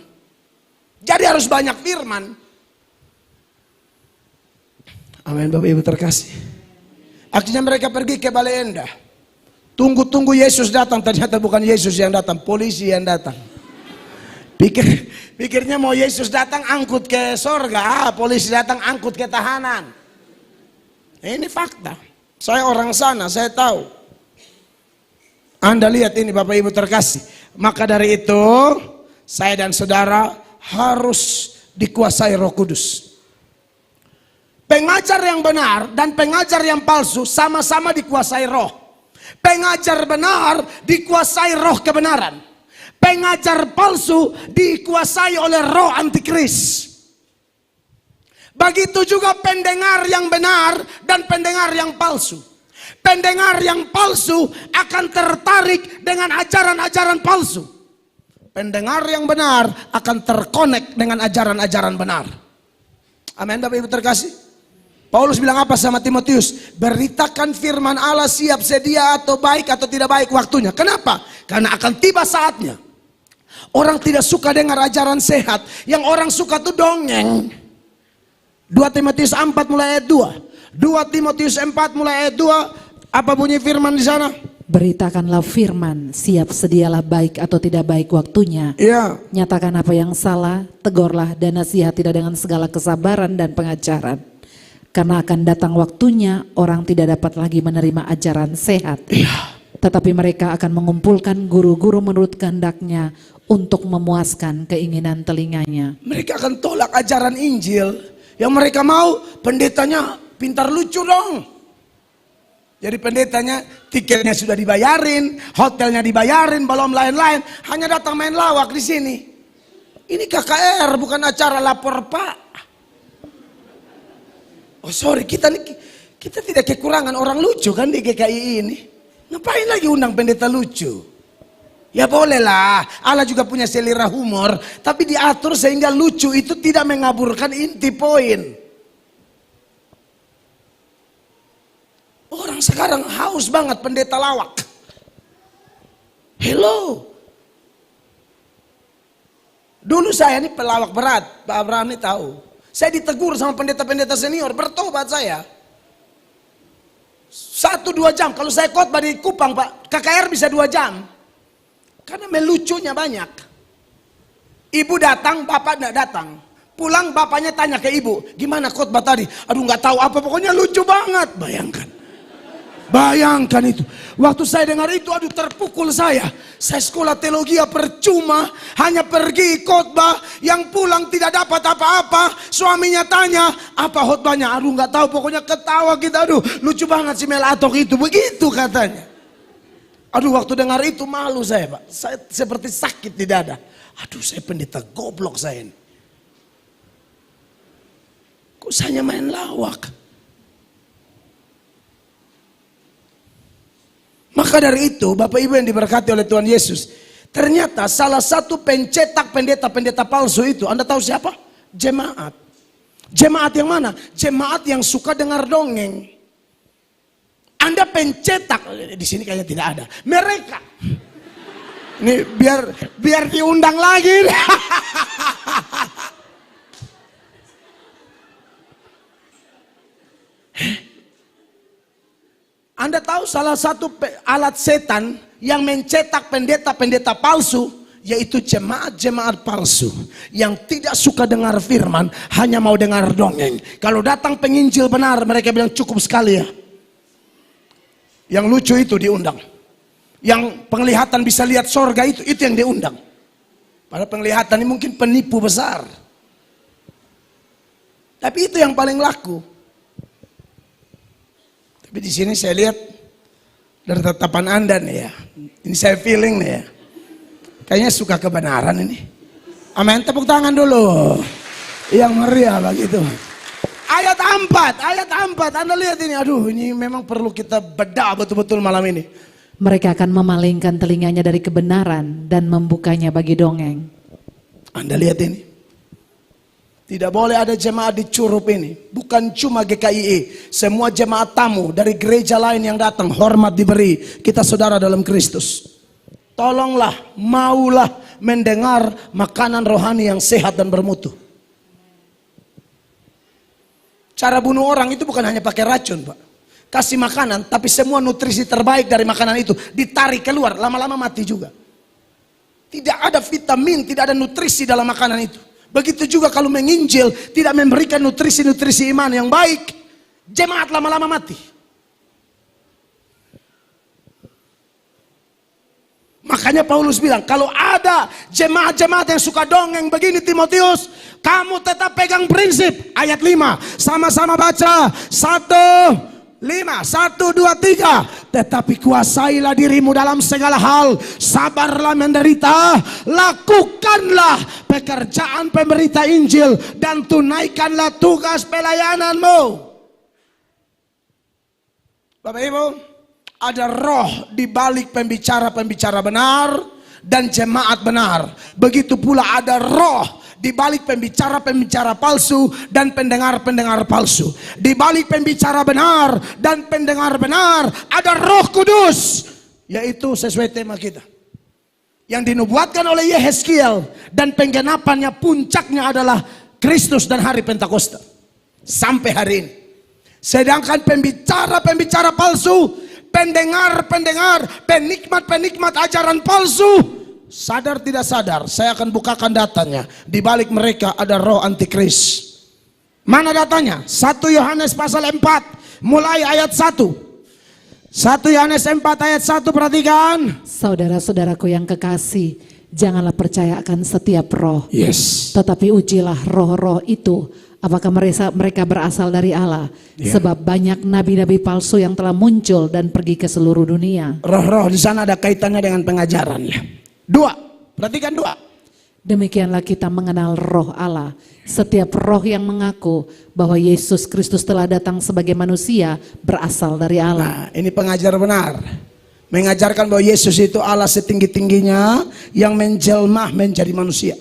Jadi harus banyak firman. Amin Bapak Ibu terkasih. Akhirnya mereka pergi ke Bale Endah. Tunggu-tunggu Yesus datang, ternyata bukan Yesus yang datang, polisi yang datang. Pikirnya mau Yesus datang angkut ke sorga, polisi datang angkut ke tahanan. Ini fakta. Saya orang sana, saya tahu. Anda lihat ini Bapak Ibu terkasih. Maka dari itu, saya dan saudara harus dikuasai Roh Kudus. Pengajar yang benar dan pengajar yang palsu sama-sama dikuasai roh. Pengajar benar dikuasai roh kebenaran. Pengajar palsu dikuasai oleh roh antikris. Begitu juga pendengar yang benar dan pendengar yang palsu. Pendengar yang palsu akan tertarik dengan ajaran-ajaran palsu. Pendengar yang benar akan terkonek dengan ajaran-ajaran benar. Amin Bapak Ibu terkasih. Paulus bilang apa sama Timotius? Beritakan firman Allah, siap sedia atau baik atau tidak baik waktunya. Kenapa? Karena akan tiba saatnya. Orang tidak suka dengar ajaran sehat. Yang orang suka tuh dongeng. 2 Timotius 4 mulai ayat 2. 2 Timotius 4 mulai ayat 2. Apa bunyi firman di sana? Beritakanlah firman, siap sedialah baik atau tidak baik waktunya. Iya. Nyatakan apa yang salah, tegurlah dan nasihatilah dengan segala kesabaran dan pengajaran. Karena akan datang waktunya orang tidak dapat lagi menerima ajaran sehat. Tetapi mereka akan mengumpulkan guru-guru menurut kehendaknya untuk memuaskan keinginan telinganya. Mereka akan tolak ajaran Injil. Yang mereka mau pendetanya pintar lucu dong. Jadi pendetanya tiketnya sudah dibayarin, hotelnya dibayarin, belum lain-lain. Hanya datang main lawak di sini. Ini KKR bukan acara lapor Pak. Oh sorry, kita tidak kekurangan orang lucu kan di GKI ini. Ngapain lagi undang pendeta lucu? Ya bolehlah, Allah juga punya selera humor. Tapi diatur sehingga lucu itu tidak mengaburkan inti poin. Orang sekarang haus banget pendeta lawak. Hello. Dulu saya ini pelawak berat, Pak Abraham ini tahu. Saya ditegur sama pendeta-pendeta senior, bertobat saya. 1-2 jam, kalau saya khotbah di Kupang Pak, KKR bisa 2 jam. Karena melucunya banyak. Ibu datang, bapak tidak datang. Pulang bapaknya tanya ke ibu, gimana khotbah tadi? Aduh nggak tahu apa, pokoknya lucu banget. Bayangkan itu. Waktu saya dengar itu, aduh terpukul saya. Saya sekolah teologi percuma, hanya pergi khotbah, yang pulang tidak dapat apa-apa. Suaminya tanya, apa khotbahnya? Aduh nggak tahu, pokoknya ketawa kita. Aduh lucu banget si Melatok itu, begitu katanya. Aduh waktu dengar itu malu saya, Pak. Saya seperti sakit di dada. Aduh saya pendeta goblok saya ini. Kok saya main lawak? Maka dari itu Bapak Ibu yang diberkati oleh Tuhan Yesus, ternyata salah satu pencetak pendeta-pendeta palsu itu, Anda tahu siapa? Jemaat. Jemaat yang mana? Jemaat yang suka dengar dongeng. Anda pencetak, di sini kayaknya tidak ada. Mereka. Ini biar diundang lagi. Anda tahu salah satu alat setan yang mencetak pendeta-pendeta palsu, yaitu jemaat-jemaat palsu yang tidak suka dengar firman, hanya mau dengar dongeng. Kalau datang penginjil benar, mereka bilang cukup sekali ya. Yang lucu itu diundang. Yang penglihatan bisa lihat sorga itu yang diundang. Padahal penglihatan ini mungkin penipu besar. Tapi itu yang paling laku. Tapi di sini saya lihat dari tatapan Anda nih ya. Ini saya feeling nih ya. Kayaknya suka kebenaran ini. Amin, tepuk tangan dulu. Yang meriah begitu. Ayat 4, Anda lihat ini. Aduh, ini memang perlu kita bedah betul-betul malam ini. Mereka akan memalingkan telinganya dari kebenaran dan membukanya bagi dongeng. Anda lihat ini. Tidak boleh ada jemaat di Curup ini. Bukan cuma GKIE. Semua jemaat tamu dari gereja lain yang datang, hormat diberi. Kita saudara dalam Kristus. Tolonglah, maulah mendengar makanan rohani yang sehat dan bermutu. Cara bunuh orang itu bukan hanya pakai racun, Pak. Kasih makanan, tapi semua nutrisi terbaik dari makanan itu ditarik keluar, lama-lama mati juga. Tidak ada vitamin, tidak ada nutrisi dalam makanan itu. Begitu juga kalau menginjil, tidak memberikan nutrisi-nutrisi iman yang baik, jemaat lama-lama mati. Makanya Paulus bilang, kalau ada jemaat-jemaat yang suka dongeng begini Timotius, kamu tetap pegang prinsip. Ayat 5, sama-sama baca. 1, 5, 1, 2, 3. Tetapi kuasailah dirimu dalam segala hal. Sabarlah menderita. Lakukanlah pekerjaan pemberita Injil. Dan tunaikanlah tugas pelayananmu. Bapak Ibu, ada roh di balik pembicara-pembicara benar dan jemaat benar. Begitu pula ada roh di balik pembicara-pembicara palsu dan pendengar-pendengar palsu. Di balik pembicara benar dan pendengar benar ada Roh Kudus, yaitu sesuai tema kita. Yang dinubuatkan oleh Yehezkiel dan penggenapannya puncaknya adalah Kristus dan hari Pentakosta. Sampai hari ini. Sedangkan pembicara-pembicara palsu, pendengar-pendengar, penikmat-penikmat ajaran palsu, sadar tidak sadar, saya akan bukakan datanya. Di balik mereka ada roh antikris. Mana datanya? 1 Yohanes pasal 4, mulai ayat 1. 1 Yohanes 4 ayat 1, perhatikan. Saudara-saudaraku yang kekasih, janganlah percaya akan setiap roh. Yes. Tetapi ujilah roh-roh itu, apakah mereka berasal dari Allah. Sebab banyak nabi-nabi palsu yang telah muncul dan pergi ke seluruh dunia. Roh-roh di sana ada kaitannya dengan pengajarannya. 2, perhatikan 2. Demikianlah kita mengenal roh Allah. Setiap roh yang mengaku bahwa Yesus Kristus telah datang sebagai manusia berasal dari Allah. Nah, ini pengajar benar. Mengajarkan bahwa Yesus itu Allah setinggi-tingginya yang menjelma menjadi manusia.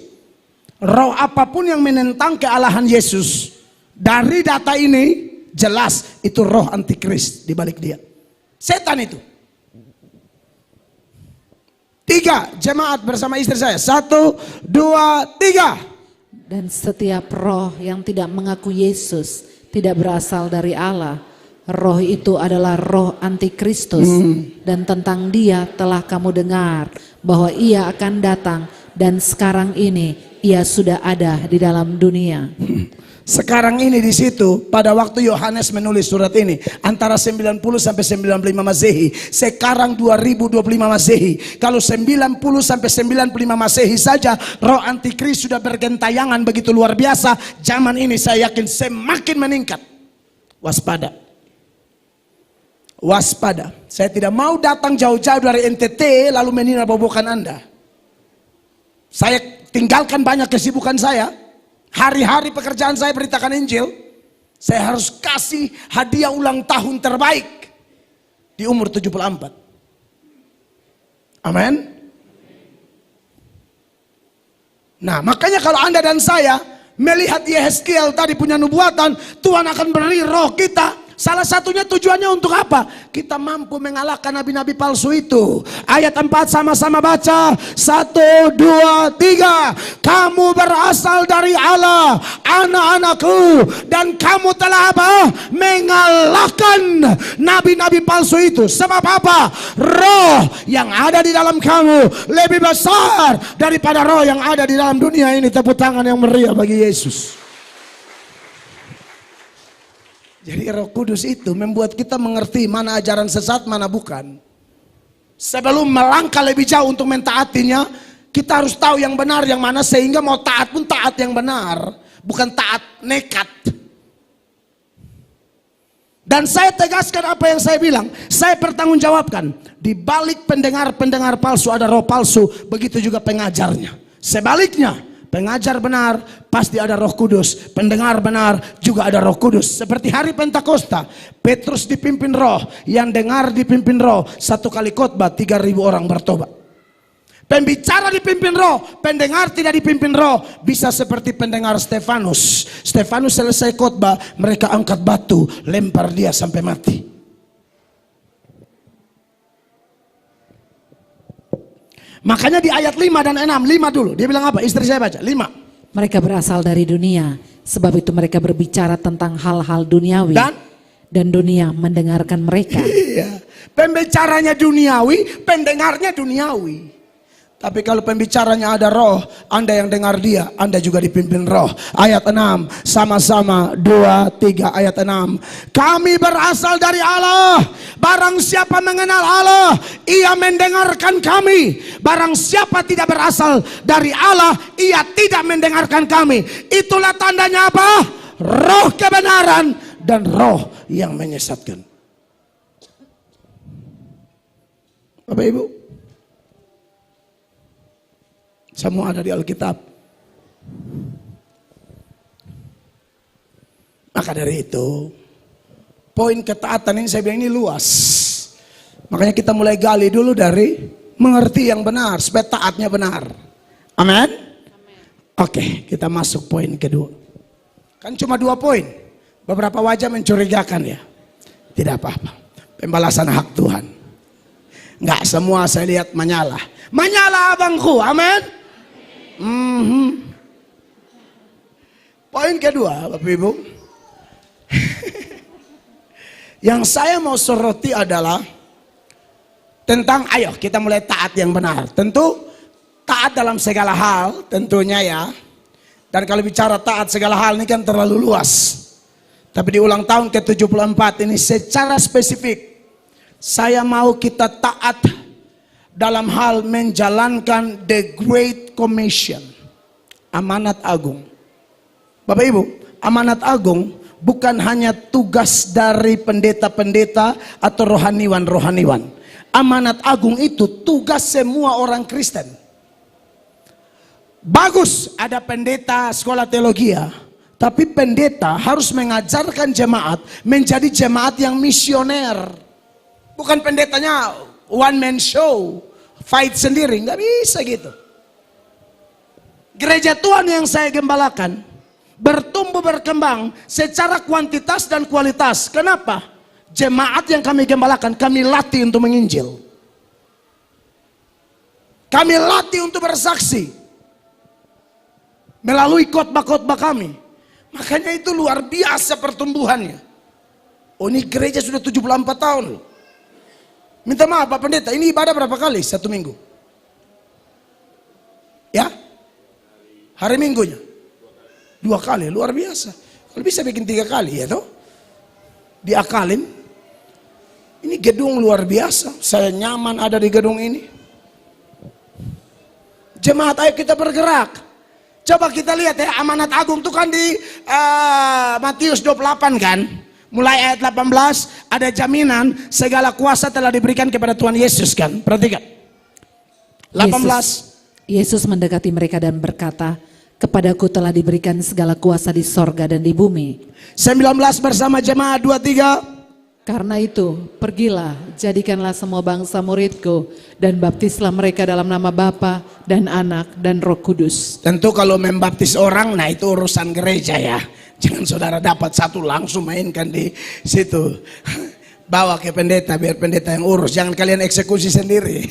Roh apapun yang menentang kealahan Yesus, dari data ini jelas itu roh antikris di balik dia. Setan itu. 3, jemaat bersama istri saya. 1, 2, 3. Dan setiap roh yang tidak mengaku Yesus tidak berasal dari Allah. Roh itu adalah roh antikristus. Dan tentang dia telah kamu dengar bahwa ia akan datang dan sekarang ini ia sudah ada di dalam dunia. Sekarang ini di situ pada waktu Yohanes menulis surat ini antara 90 sampai 95 Masehi. Sekarang 2025 Masehi. Kalau 90 sampai 95 Masehi saja roh antikris sudah bergentayangan begitu luar biasa. Zaman ini saya yakin semakin meningkat. Waspada. Waspada. Saya tidak mau datang jauh-jauh dari NTT lalu menina bobokan Anda. Saya tinggalkan banyak kesibukan saya. Hari-hari pekerjaan saya beritakan Injil. Saya harus kasih hadiah ulang tahun terbaik di umur 74. Amin. Nah, makanya kalau Anda dan saya melihat Yehezkiel tadi punya nubuatan, Tuhan akan beri roh kita. Salah satunya tujuannya untuk apa? Kita mampu mengalahkan nabi-nabi palsu itu. Ayat 4 sama-sama baca. 1, 2, 3. Kamu berasal dari Allah, anak-anakku, dan kamu telah apa? Mengalahkan nabi-nabi palsu itu. Sebab apa? Roh yang ada di dalam kamu lebih besar daripada roh yang ada di dalam dunia ini. Tepuk tangan yang meriah bagi Yesus. Jadi Roh Kudus itu membuat kita mengerti mana ajaran sesat, mana bukan. Sebelum melangkah lebih jauh untuk mentaatinya, kita harus tahu yang benar yang mana, sehingga mau taat pun taat yang benar, bukan taat nekat. Dan saya tegaskan apa yang saya bilang, saya pertanggungjawabkan. Di balik pendengar-pendengar palsu ada roh palsu, begitu juga pengajarnya. Sebaliknya, pengajar benar pasti ada Roh Kudus. Pendengar benar juga ada Roh Kudus. Seperti hari Pentakosta, Petrus dipimpin roh, yang dengar dipimpin roh. Satu kali khotbah 3.000 orang bertobat. Pembicara dipimpin roh, pendengar tidak dipimpin roh. Bisa seperti pendengar Stefanus. Stefanus selesai khotbah, mereka angkat batu, lempar dia sampai mati. Makanya di ayat 5 dan 6, 5 dulu. Dia bilang apa? Istri saya baca, 5. Mereka berasal dari dunia, sebab itu mereka berbicara tentang hal-hal duniawi. Dan dunia mendengarkan mereka. Iya. Pembicaranya duniawi, pendengarnya duniawi. Tapi kalau pembicaranya ada roh, Anda yang dengar dia, Anda juga dipimpin roh. Ayat 6, sama-sama 2, 3, ayat 6. Kami berasal dari Allah. Barang siapa mengenal Allah, ia mendengarkan kami. Barang siapa tidak berasal dari Allah, ia tidak mendengarkan kami. Itulah tandanya apa? Roh kebenaran dan roh yang menyesatkan. Bapak Ibu, semua ada di Alkitab. Maka dari itu, poin ketaatan ini saya bilang ini luas. Makanya kita mulai gali dulu dari mengerti yang benar, supaya taatnya benar. Amin? Oke, kita masuk poin kedua. Kan cuma 2 poin. Beberapa wajah mencurigakan ya. Tidak apa-apa. Pembalasan hak Tuhan. Enggak semua saya lihat menyala. Menyala abangku, amin? Poin kedua, Bapak Ibu. Yang saya mau soroti adalah tentang, ayo kita mulai taat yang benar. Tentu taat dalam segala hal, tentunya ya. Dan kalau bicara taat segala hal ini kan terlalu luas. Tapi di ulang tahun ke-74 ini secara spesifik, saya mau kita taat dalam hal menjalankan the Great Commission, amanat agung. Bapak Ibu, amanat agung bukan hanya tugas dari pendeta-pendeta atau rohaniwan-rohaniwan. Amanat agung itu tugas semua orang Kristen. Bagus ada pendeta sekolah teologi, tapi pendeta harus mengajarkan jemaat menjadi jemaat yang misioner. Bukan pendetanya one man show, fight sendiri, nggak bisa gitu. Gereja Tuhan yang saya gembalakan bertumbuh berkembang secara kuantitas dan kualitas. Kenapa? Jemaat yang kami gembalakan, kami latih untuk menginjil. Kami latih untuk bersaksi melalui khotbah-khotbah kami. Makanya itu luar biasa pertumbuhannya. Oh, ini gereja sudah 74 tahun loh. Minta maaf Pak Pendeta, ini ibadah berapa kali satu minggu? Ya? Hari Minggunya 2 kali, luar biasa. Kalau bisa bikin 3 kali ya toh. Diakalin. Ini gedung luar biasa. Saya nyaman ada di gedung ini. Jemaat, ayo kita bergerak. Coba kita lihat ya, amanat agung itu kan di Matius 28 kan. Mulai ayat 18 ada jaminan segala kuasa telah diberikan kepada Tuhan Yesus kan. Perhatikan. 18. Yesus mendekati mereka dan berkata, kepadaku telah diberikan segala kuasa di sorga dan di bumi. 19 bersama jemaat 23. Karena itu, pergilah, jadikanlah semua bangsa muridku, dan baptislah mereka dalam nama Bapa dan Anak dan Roh Kudus. Tentu kalau membaptis orang, nah itu urusan gereja ya. Jangan saudara dapat satu langsung mainkan di situ. Bawa ke pendeta, biar pendeta yang urus. Jangan kalian eksekusi sendiri.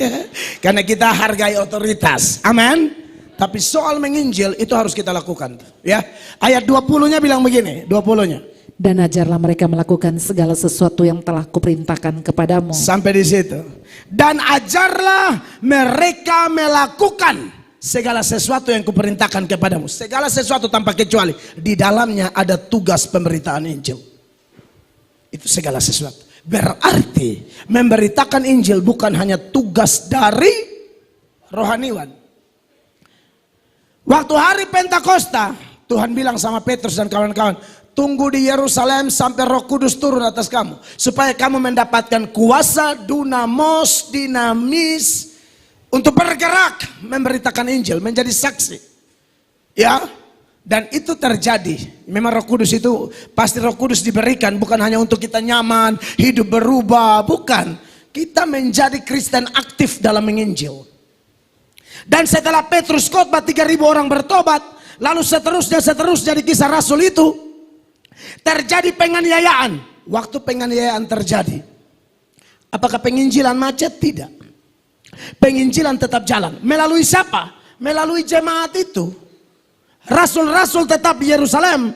Karena kita hargai otoritas. Amin. Tapi soal menginjil itu harus kita lakukan. Ya, ayat 20-nya bilang begini, 20-nya. Dan ajarlah mereka melakukan segala sesuatu yang telah kuperintahkan kepadamu. Sampai di situ. Dan ajarlah mereka melakukan segala sesuatu yang kuperintahkan kepadamu. Segala sesuatu tanpa kecuali. Di dalamnya ada tugas pemberitaan Injil. Itu segala sesuatu. Berarti memberitakan Injil bukan hanya tugas dari rohaniwan. Waktu hari Pentakosta, Tuhan bilang sama Petrus dan kawan-kawan, tunggu di Yerusalem sampai Roh Kudus turun atas kamu, supaya kamu mendapatkan kuasa, dunamos, dinamis untuk bergerak memberitakan Injil, menjadi saksi. Ya, dan itu terjadi. Memang Roh Kudus itu pasti Roh Kudus diberikan bukan hanya untuk kita nyaman, hidup berubah, bukan. Kita menjadi Kristen aktif dalam menginjil. Dan setelah Petrus khotbah 3.000 orang bertobat, lalu seterusnya di Kisah Rasul itu terjadi penganiayaan. Waktu penganiayaan terjadi, apakah penginjilan macet? Tidak. Penginjilan tetap jalan. Melalui siapa? Melalui jemaat itu. Rasul-rasul tetap di Yerusalem.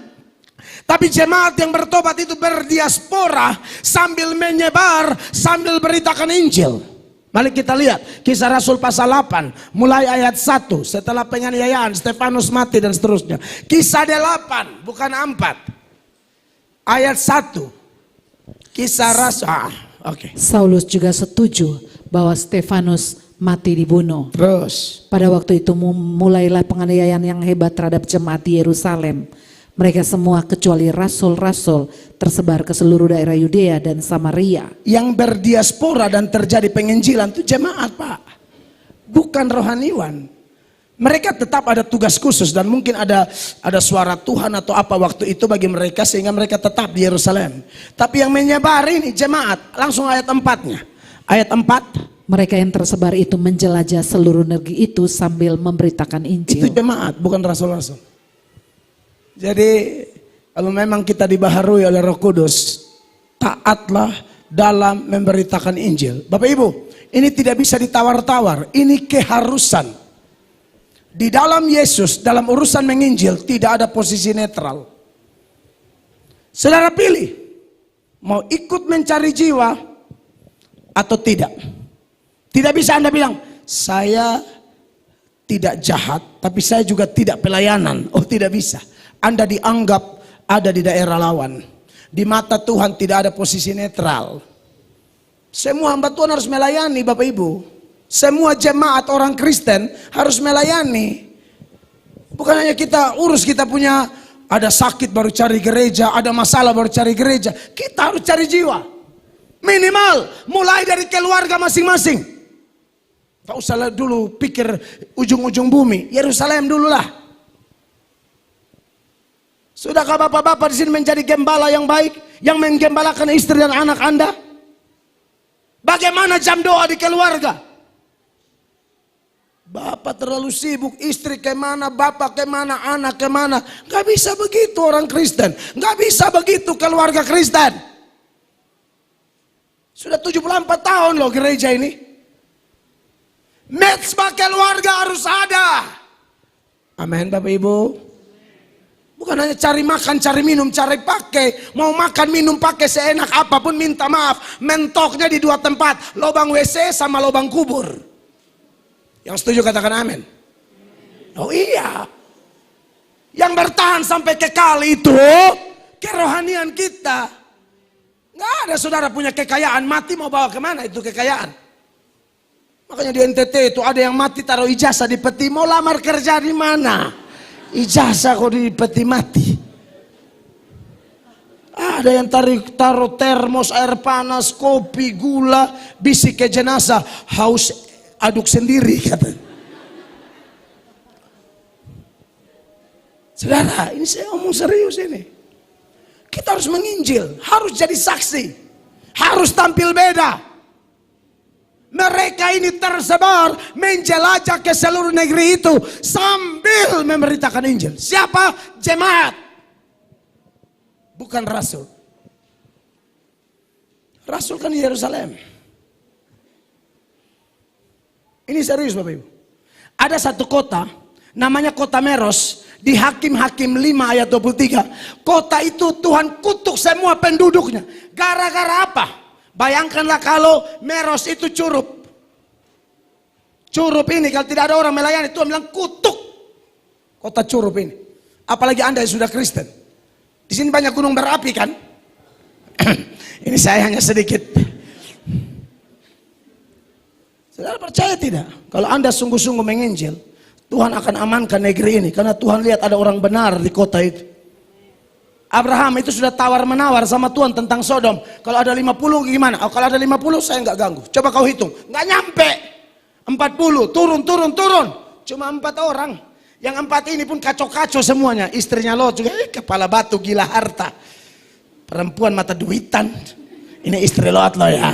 Tapi jemaat yang bertobat itu berdiaspora sambil menyebar, sambil beritakan Injil. Mari kita lihat Kisah Rasul pasal 8 mulai ayat 1. Setelah penganiayaan Stefanus mati dan seterusnya. Kisah 8 bukan 4. Ayat 1. Kisah Rasul. Oke. Saulus juga setuju bahwa Stefanus mati dibunuh. Terus. Pada waktu itu mulailah penganiayaan yang hebat terhadap jemaat di Yerusalem. Mereka semua kecuali rasul-rasul tersebar ke seluruh daerah Yudea dan Samaria. Yang berdiaspora dan terjadi penginjilan itu jemaat, Pak. Bukan rohaniwan. Mereka tetap ada tugas khusus dan mungkin ada suara Tuhan atau apa waktu itu bagi mereka sehingga mereka tetap di Yerusalem. Tapi yang menyebar ini jemaat, langsung ayat 4-nya. Ayat 4. Mereka yang tersebar itu menjelajah seluruh negeri itu sambil memberitakan Injil. Itu jemaat, bukan rasul-rasul. Jadi kalau memang kita dibaharui oleh Roh Kudus, taatlah dalam memberitakan Injil. Bapak Ibu, ini tidak bisa ditawar-tawar, ini keharusan. Di dalam Yesus, dalam urusan menginjil tidak ada posisi netral. Saudara pilih, mau ikut mencari jiwa atau tidak. Tidak bisa Anda bilang, saya tidak jahat, tapi saya juga tidak pelayanan. Oh, tidak bisa. Anda dianggap ada di daerah lawan. Di mata Tuhan tidak ada posisi netral. Semua hamba Tuhan harus melayani, Bapak Ibu. Semua jemaat orang Kristen harus melayani. Bukan hanya kita urus, kita punya ada sakit baru cari gereja, ada masalah baru cari gereja. Kita harus cari jiwa. Minimal mulai dari keluarga masing-masing. Tak usah dulu pikir ujung-ujung bumi, Yerusalem dululah. Sudahkah bapak-bapak di sini menjadi gembala yang baik, yang menggembalakan istri dan anak Anda? Bagaimana jam doa di keluarga? Bapak terlalu sibuk, istri kemana, bapak kemana, anak kemana. Gak bisa begitu orang Kristen. Gak bisa begitu keluarga Kristen. Sudah 74 tahun loh gereja ini. Mezbah keluarga harus ada. Amin Bapak Ibu. Bukan hanya cari makan, cari minum, cari pakai. Mau makan, minum, pakai seenak apapun minta maaf. Mentoknya di 2 tempat. Lubang WC sama lubang kubur. Yang setuju katakan amin. Oh iya. Yang bertahan sampai kekal itu kerohanian kita. Nggak ada saudara punya kekayaan, mati mau bawa kemana itu kekayaan. Makanya di NTT itu ada yang mati taruh ijazah di peti, mau lamar kerja di mana? Ijazah kok di peti mati. Ada yang taruh termos, air panas, kopi, gula, bisik ke jenazah, haus aduk sendiri kata. Saudara, ini saya ngomong serius ini. Kita harus menginjil, harus jadi saksi, harus tampil beda. Mereka ini tersebar menjelajah ke seluruh negeri itu sambil memberitakan Injil. Siapa? Jemaat. Bukan rasul. Rasul kan di Yerusalem. Ini serius Bapak Ibu. Ada satu kota, namanya kota Meros. Di Hakim-Hakim 5 ayat 23. Kota itu Tuhan kutuk semua penduduknya. Gara-gara apa? Bayangkanlah kalau Meros itu curup. Curup ini kalau tidak ada orang melayani, Tuhan bilang kutuk kota curup ini. Apalagi Anda yang sudah Kristen. Di sini banyak gunung berapi kan? Ini saya hanya sedikit. Saudara percaya tidak? Kalau Anda sungguh-sungguh menginjil, Tuhan akan amankan negeri ini. Karena Tuhan lihat ada orang benar di kota itu. Abraham itu sudah tawar-menawar sama Tuhan tentang Sodom. Kalau ada 50 gimana? Oh, kalau ada 50 saya nggak ganggu. Coba kau hitung. Nggak nyampe. 40. Turun. Cuma 4 orang. Yang 4 ini pun kacau-kacau semuanya. Istrinya Lot juga kepala batu, gila harta. Perempuan mata duitan. Ini istri Lot loh ya.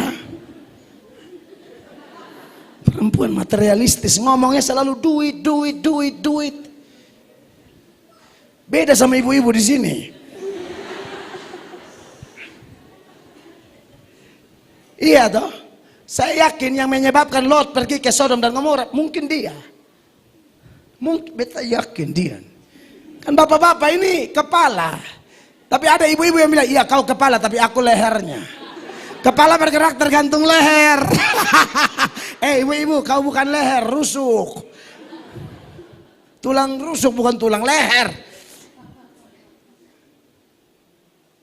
Perempuan materialistis, ngomongnya selalu duit. Beda sama ibu-ibu di sini. Iya toh? Saya yakin yang menyebabkan Lot pergi ke Sodom dan Gomora mungkin dia. Mungkin beta yakin dia. Kan bapak-bapak ini kepala. Tapi ada ibu-ibu yang bilang, iya kau kepala tapi aku lehernya. Kepala bergerak tergantung leher. Ibu-ibu, kau bukan leher, rusuk. Tulang rusuk bukan tulang leher.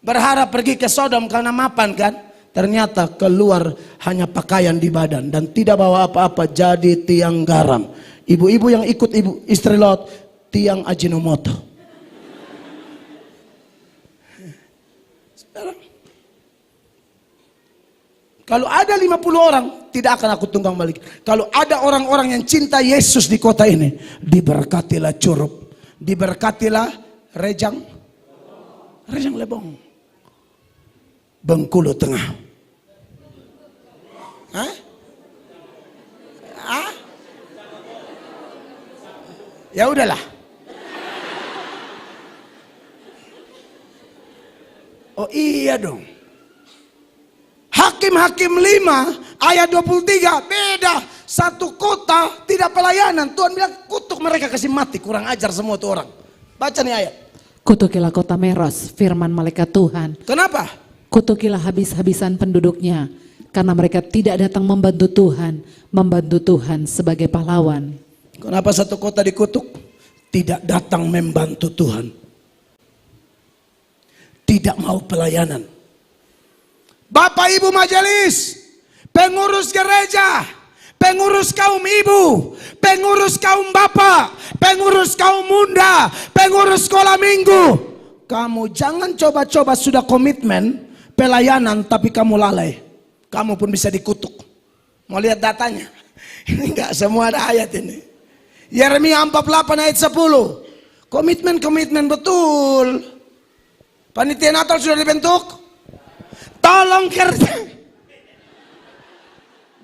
Berharap pergi ke Sodom karena mapan kan? Ternyata keluar hanya pakaian di badan dan tidak bawa apa-apa, jadi tiang garam. Ibu-ibu yang ikut ibu istri Lot, tiang Ajinomoto. Kalau ada 50 orang, tidak akan aku tunggang balik. Kalau ada orang-orang yang cinta Yesus di kota ini, diberkatilah Curup, diberkatilah Rejang Lebong, Bengkulu Tengah. Hah? Hah? Ya udahlah. Oh iya dong. Hakim-Hakim 5 ayat 23 beda. Satu kota tidak pelayanan. Tuhan bilang kutuk mereka, kasih mati. Kurang ajar semua tuh orang. Baca nih ayat. Kutukilah kota Meros, firman malaikat Tuhan. Kenapa? Kutukilah habis-habisan penduduknya, karena mereka tidak datang membantu Tuhan sebagai pahlawan. Kenapa satu kota dikutuk? Tidak datang membantu Tuhan. Tidak mau pelayanan. Bapak Ibu majelis, pengurus gereja, pengurus kaum ibu, pengurus kaum bapak, pengurus kaum muda, pengurus sekolah minggu. Kamu jangan coba-coba sudah komitmen pelayanan tapi kamu lalai. Kamu pun bisa dikutuk. Mau lihat datanya? Ini enggak semua ada ayat ini. Yeremia 48 ayat 10. Komitmen betul. Panitia Natal sudah dibentuk. Tolong kerja.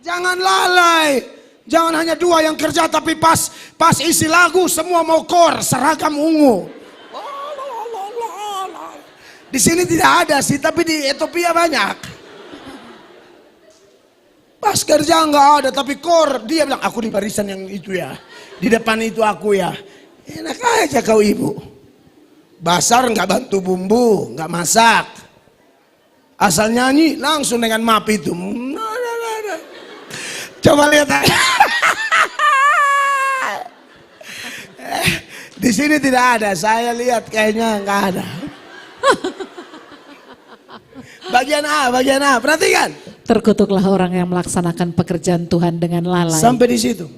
Jangan lalai. Jangan hanya 2 yang kerja tapi pas isi lagu semua mau kor seragam ungu. Di sini tidak ada sih, tapi di Ethiopia banyak. Pas kerja nggak ada, tapi kor dia bilang aku di barisan yang itu ya, di depan itu aku ya. Enak aja kau ibu. Basar nggak bantu bumbu, nggak masak. Asal nyanyi langsung dengan map itu. Coba lihat. Di sini tidak ada, saya lihat kayaknya nggak ada. Bagian A, perhatikan. Terkutuklah orang yang melaksanakan pekerjaan Tuhan dengan lalai. Sampai di situ.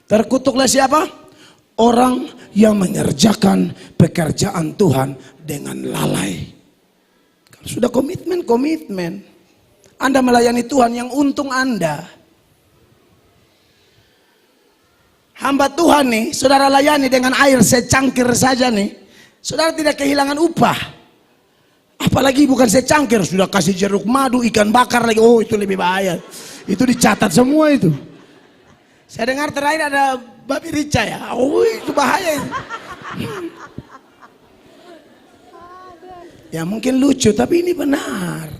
Terkutuklah siapa? Orang yang mengerjakan pekerjaan Tuhan dengan lalai. Kalau sudah komitmen. Anda melayani Tuhan, yang untung Anda. Hamba Tuhan nih, saudara layani dengan air secangkir saja nih. Saudara tidak kehilangan upah. Apalagi bukan secangkir, sudah kasih jeruk madu, ikan bakar lagi. Oh, itu lebih bahaya. Itu dicatat semua itu. Saya dengar terakhir ada babi rica ya. Oh, itu bahaya. Ya mungkin lucu, tapi ini benar.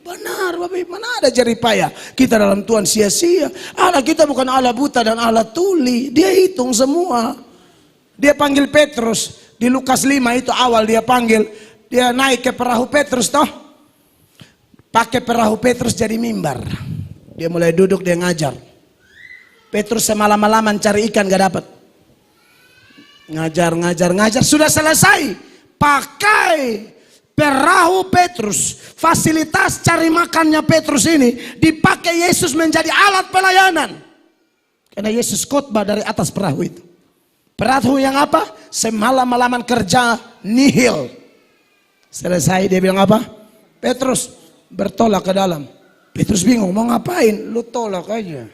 Benar, Bapak, mana ada jeripaya. Kita dalam Tuhan sia-sia. Allah kita bukan Allah buta dan Allah tuli. Dia hitung semua. Dia panggil Petrus. Di Lukas 5 itu awal dia panggil. Dia naik ke perahu Petrus toh. Pakai perahu Petrus jadi mimbar. Dia mulai duduk, dia ngajar. Petrus semalam-malaman cari ikan gak dapat. Ngajar. Sudah selesai. Pakai perahu Petrus. Fasilitas cari makannya Petrus ini dipakai Yesus menjadi alat pelayanan. Karena Yesus khotbah dari atas perahu itu. Perahu yang apa? Semalam-malaman kerja nihil. Selesai dia bilang apa? Petrus bertolak ke dalam. Petrus bingung mau ngapain? Lu tolak aja.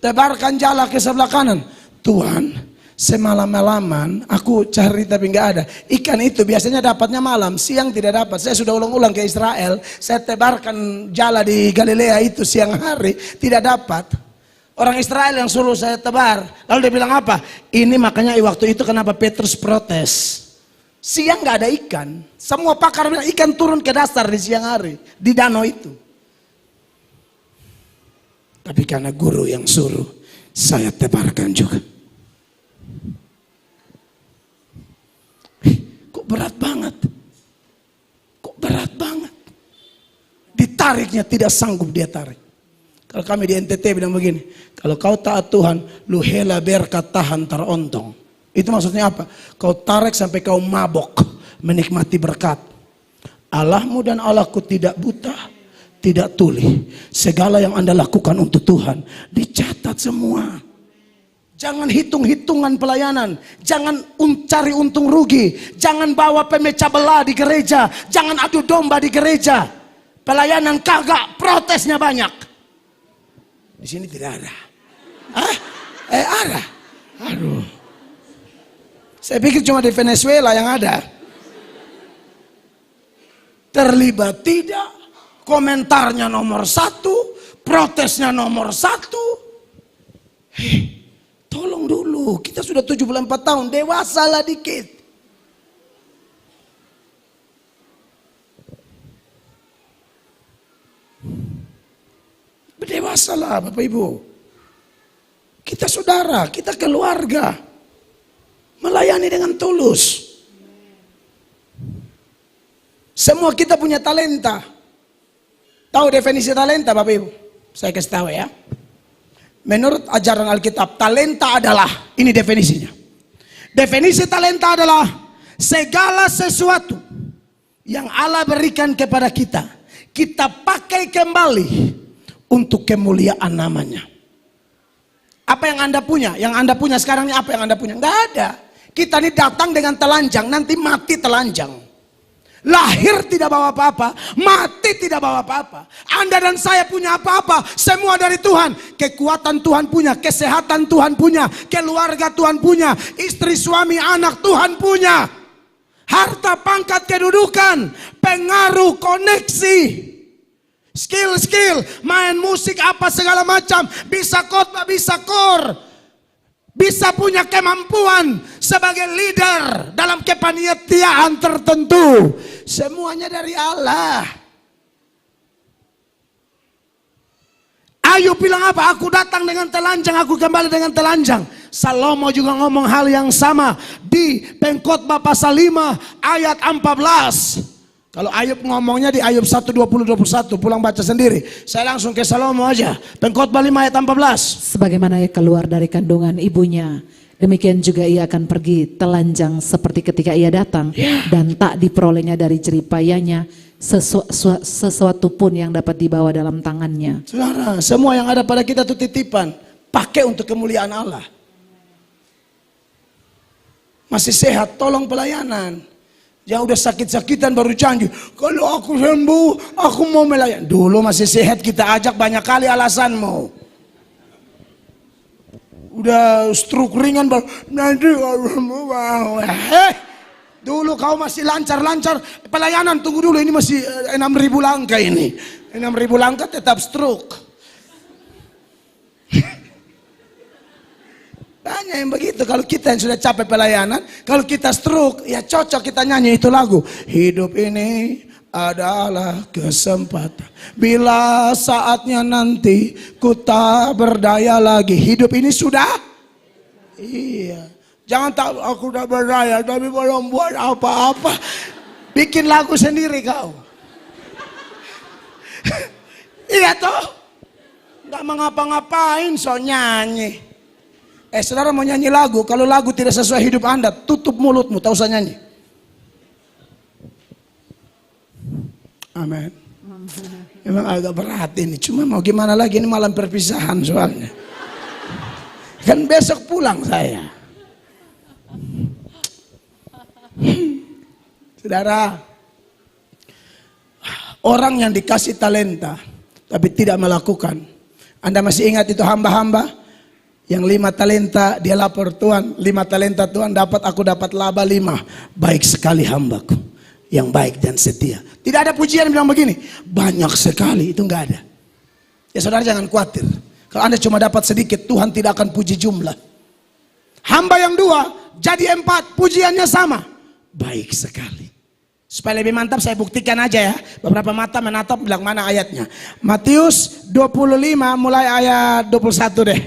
Tebarkan jala ke sebelah kanan. Tuhan, semalam-malaman aku cari tapi nggak ada. Ikan itu biasanya dapatnya malam, siang tidak dapat. Saya sudah ulang-ulang ke Israel. Saya tebarkan jala di Galilea itu siang hari, tidak dapat. Orang Israel yang suruh saya tebar. Lalu dia bilang apa? Ini makanya waktu itu kenapa Petrus protes. Siang nggak ada ikan. Semua pakar bilang ikan turun ke dasar di siang hari. Di danau itu. Tapi karena guru yang suruh, saya tebarkan juga. Kok berat banget. Kok berat banget. Ditariknya tidak sanggup dia tarik. Kalau kami di NTT bilang begini. Kalau kau taat Tuhan, lu hela berkat tahan terontong. Itu maksudnya apa? Kau tarik sampai kau mabok menikmati berkat. Allahmu dan Allahku tidak buta, tidak tuli. Segala yang Anda lakukan untuk Tuhan dicatat semua. Jangan hitung-hitungan pelayanan. Jangan cari untung rugi. Jangan bawa pemecah belah di gereja. Jangan adu domba di gereja. Pelayanan kagak, protesnya banyak. Di sini tidak ada. Ada. Aduh. Saya pikir cuma di Venezuela yang ada. Terlibat tidak. Komentarnya nomor 1. Protesnya nomor 1. Tolong dulu. Kita sudah 74 tahun. Dewasalah dikit. Berdewasalah Bapak Ibu. Kita saudara. Kita keluarga. Melayani dengan tulus. Semua kita punya talenta. Tahu definisi talenta Bapak Ibu? Saya kasih tahu ya. Menurut ajaran Alkitab, talenta adalah, ini definisinya. Definisi talenta adalah segala sesuatu yang Allah berikan kepada kita, kita pakai kembali untuk kemuliaan namanya. Apa yang Anda punya? Yang Anda punya sekarang ini apa yang Anda punya? Enggak ada. Kita ini datang dengan telanjang, nanti mati telanjang. Lahir tidak bawa apa-apa, mati tidak bawa apa-apa. Anda dan saya punya apa-apa, semua dari Tuhan. Kekuatan Tuhan punya, kesehatan Tuhan punya, keluarga Tuhan punya, istri, suami, anak Tuhan punya. Harta, pangkat, kedudukan, pengaruh, koneksi, skill, main musik apa segala macam, bisa khotbah, bisa kor. Bisa punya kemampuan sebagai leader dalam kepanitiaan tertentu. Semuanya dari Allah. Ayub bilang apa? Aku datang dengan telanjang, aku kembali dengan telanjang. Salomo juga ngomong hal yang sama di Pengkhotbah pasal 5 ayat 14. Kalau Ayub ngomongnya di Ayub 1:20-21, pulang baca sendiri. Saya langsung ke Salomo aja. Pengkhotbah 5 ayat 14. Sebagaimana ia keluar dari kandungan ibunya, Demikian juga ia akan pergi telanjang seperti ketika ia datang, dan tak diperolehnya dari jeripayanya sesuatu pun yang dapat dibawa dalam tangannya. Saudara, semua yang ada pada kita itu titipan, pakai untuk kemuliaan Allah. Masih sehat, tolong pelayanan. Yang udah sakit-sakitan baru janji, kalau aku sembuh, aku mau melayani. Dulu masih sehat kita ajak banyak kali alasanmu. Udah stroke ringan baru, nanti dulu kau masih lancar-lancar pelayanan, tunggu dulu, ini masih 6.000 langkah ini. 6.000 langkah tetap stroke. Banyak yang begitu. Kalau kita yang sudah capek pelayanan, kalau kita stroke, ya cocok kita nyanyi itu lagu. Hidup ini adalah kesempatan. Bila saatnya nanti ku tak berdaya lagi. Hidup ini sudah? Iya. Jangan tak aku udah berdaya tapi belum buat apa-apa. Bikin lagu sendiri kau. Iya toh? Gak mengapa-ngapain so nyanyi. Saudara mau nyanyi lagu, kalau lagu tidak sesuai hidup Anda, tutup mulutmu, tak usah nyanyi. Amin. Memang agak berat ini, cuma mau gimana lagi, ini malam perpisahan soalnya. Kan besok pulang saya. Saudara, orang yang dikasih talenta tapi tidak melakukan. Anda masih ingat itu hamba-hamba? Yang 5 talenta dia lapor, Tuhan 5 talenta Tuhan dapat, aku dapat laba 5. Baik sekali hambaku yang baik dan setia. Tidak ada pujian bilang begini, banyak sekali, itu enggak ada. Ya saudara jangan khawatir. Kalau Anda cuma dapat sedikit, Tuhan tidak akan puji jumlah. Hamba yang 2 jadi 4, pujiannya sama. Baik sekali. Supaya lebih mantap saya buktikan aja ya. Beberapa mata menatap bilang mana ayatnya. Matius 25 mulai ayat 21 deh.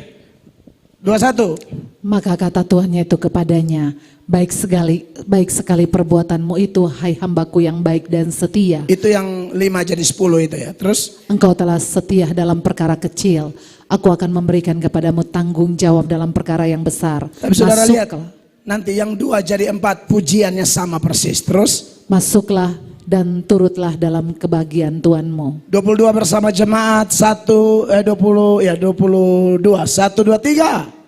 21. Maka kata Tuhannya itu kepadanya, baik sekali perbuatanmu itu, hai hambaku yang baik dan setia. Itu yang 5 jadi 10 itu ya. Terus? Engkau telah setia dalam perkara kecil, aku akan memberikan kepadamu tanggung jawab dalam perkara yang besar. Tapi saudara lihat, nanti yang 2 jadi 4, pujiannya sama persis. Terus? Masuklah dan turutlah dalam kebahagiaan Tuhanmu. 22 bersama jemaat 22 1 2 3.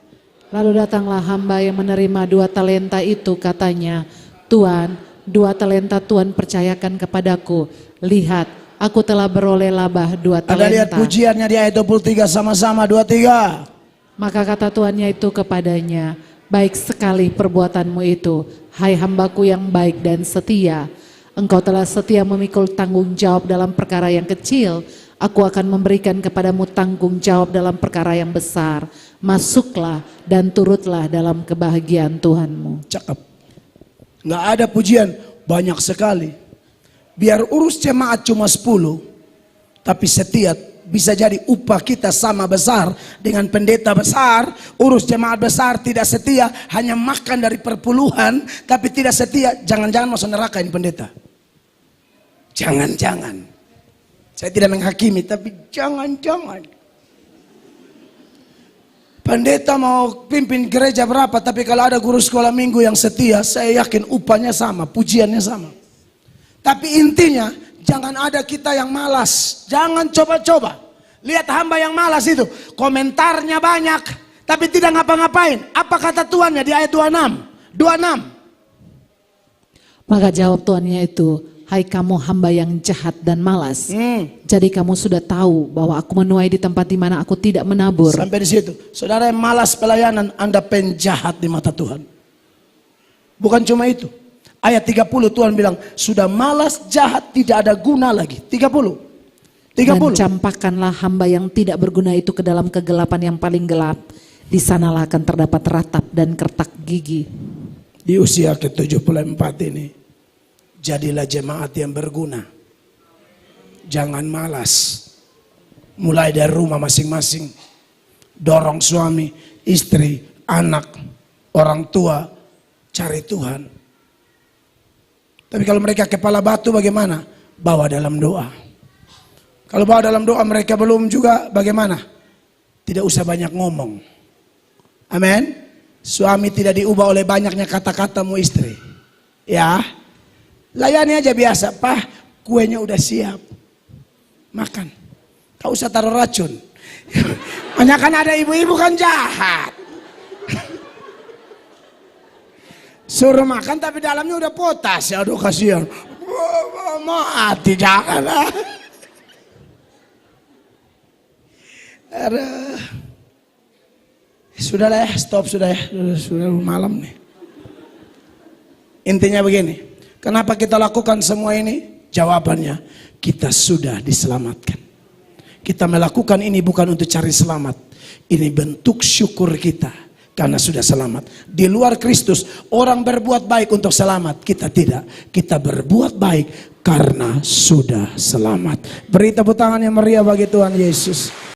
Lalu datanglah hamba yang menerima 2 talenta itu, katanya, Tuhan, 2 talenta Tuhan percayakan kepadaku. Lihat, aku telah beroleh laba 2 talenta. Anda lihat pujiannya di ayat 23 sama-sama 23. Maka kata Tuhannya itu kepadanya, baik sekali perbuatanmu itu, hai hambaku yang baik dan setia. Engkau telah setia memikul tanggung jawab dalam perkara yang kecil, aku akan memberikan kepadamu tanggung jawab dalam perkara yang besar. Masuklah dan turutlah dalam kebahagiaan Tuhanmu. Cakep. Nggak ada pujian, banyak sekali. Biar urus jemaat cuma 10, tapi setia. Bisa jadi upah kita sama besar dengan pendeta besar. Urus jemaat besar tidak setia, hanya makan dari perpuluhan tapi tidak setia. Jangan-jangan masuk neraka ini pendeta. Jangan-jangan. Saya tidak menghakimi, tapi jangan-jangan. Pendeta mau pimpin gereja berapa, tapi kalau ada guru sekolah minggu yang setia, saya yakin upahnya sama, pujiannya sama. Tapi intinya, jangan ada kita yang malas. Jangan coba-coba. Lihat hamba yang malas itu, komentarnya banyak, tapi tidak ngapa-ngapain. Apa kata Tuhannya di ayat 26? 26. Maka jawab Tuhannya itu, hai kamu hamba yang jahat dan malas. Jadi kamu sudah tahu bahwa aku menuai di tempat di mana aku tidak menabur. Sampai di situ. Saudara yang malas pelayanan, Anda penjahat di mata Tuhan. Bukan cuma itu. Ayat 30 Tuhan bilang, sudah malas, jahat, tidak ada guna lagi. 30. Dan campakkanlah hamba yang tidak berguna itu ke dalam kegelapan yang paling gelap. Di sanalah akan terdapat ratap dan kertak gigi. Di usia ke-74 ini, jadilah jemaat yang berguna. Jangan malas. Mulai dari rumah masing-masing. Dorong suami, istri, anak, orang tua, cari Tuhan. Tapi kalau mereka kepala batu bagaimana? Bawa dalam doa. Kalau bawa dalam doa mereka belum juga bagaimana? Tidak usah banyak ngomong. Amin. Suami tidak diubah oleh banyaknya kata-katamu istri. Ya, layani aja biasa. Pak, kuenya udah siap. Makan. Tak usah taruh racun. Hanya kan ada ibu-ibu kan jahat. Suruh makan tapi dalamnya udah potas. Ya aduh kasihan. Mati jangan lah. Sudah lah ya, stop sudah ya. Sudah malam nih. Intinya begini. Kenapa kita lakukan semua ini? Jawabannya, kita sudah diselamatkan. Kita melakukan ini bukan untuk cari selamat. Ini bentuk syukur kita. Karena sudah selamat. Di luar Kristus, orang berbuat baik untuk selamat. Kita tidak. Kita berbuat baik karena sudah selamat. Beri tepuk tangan yang meriah bagi Tuhan Yesus.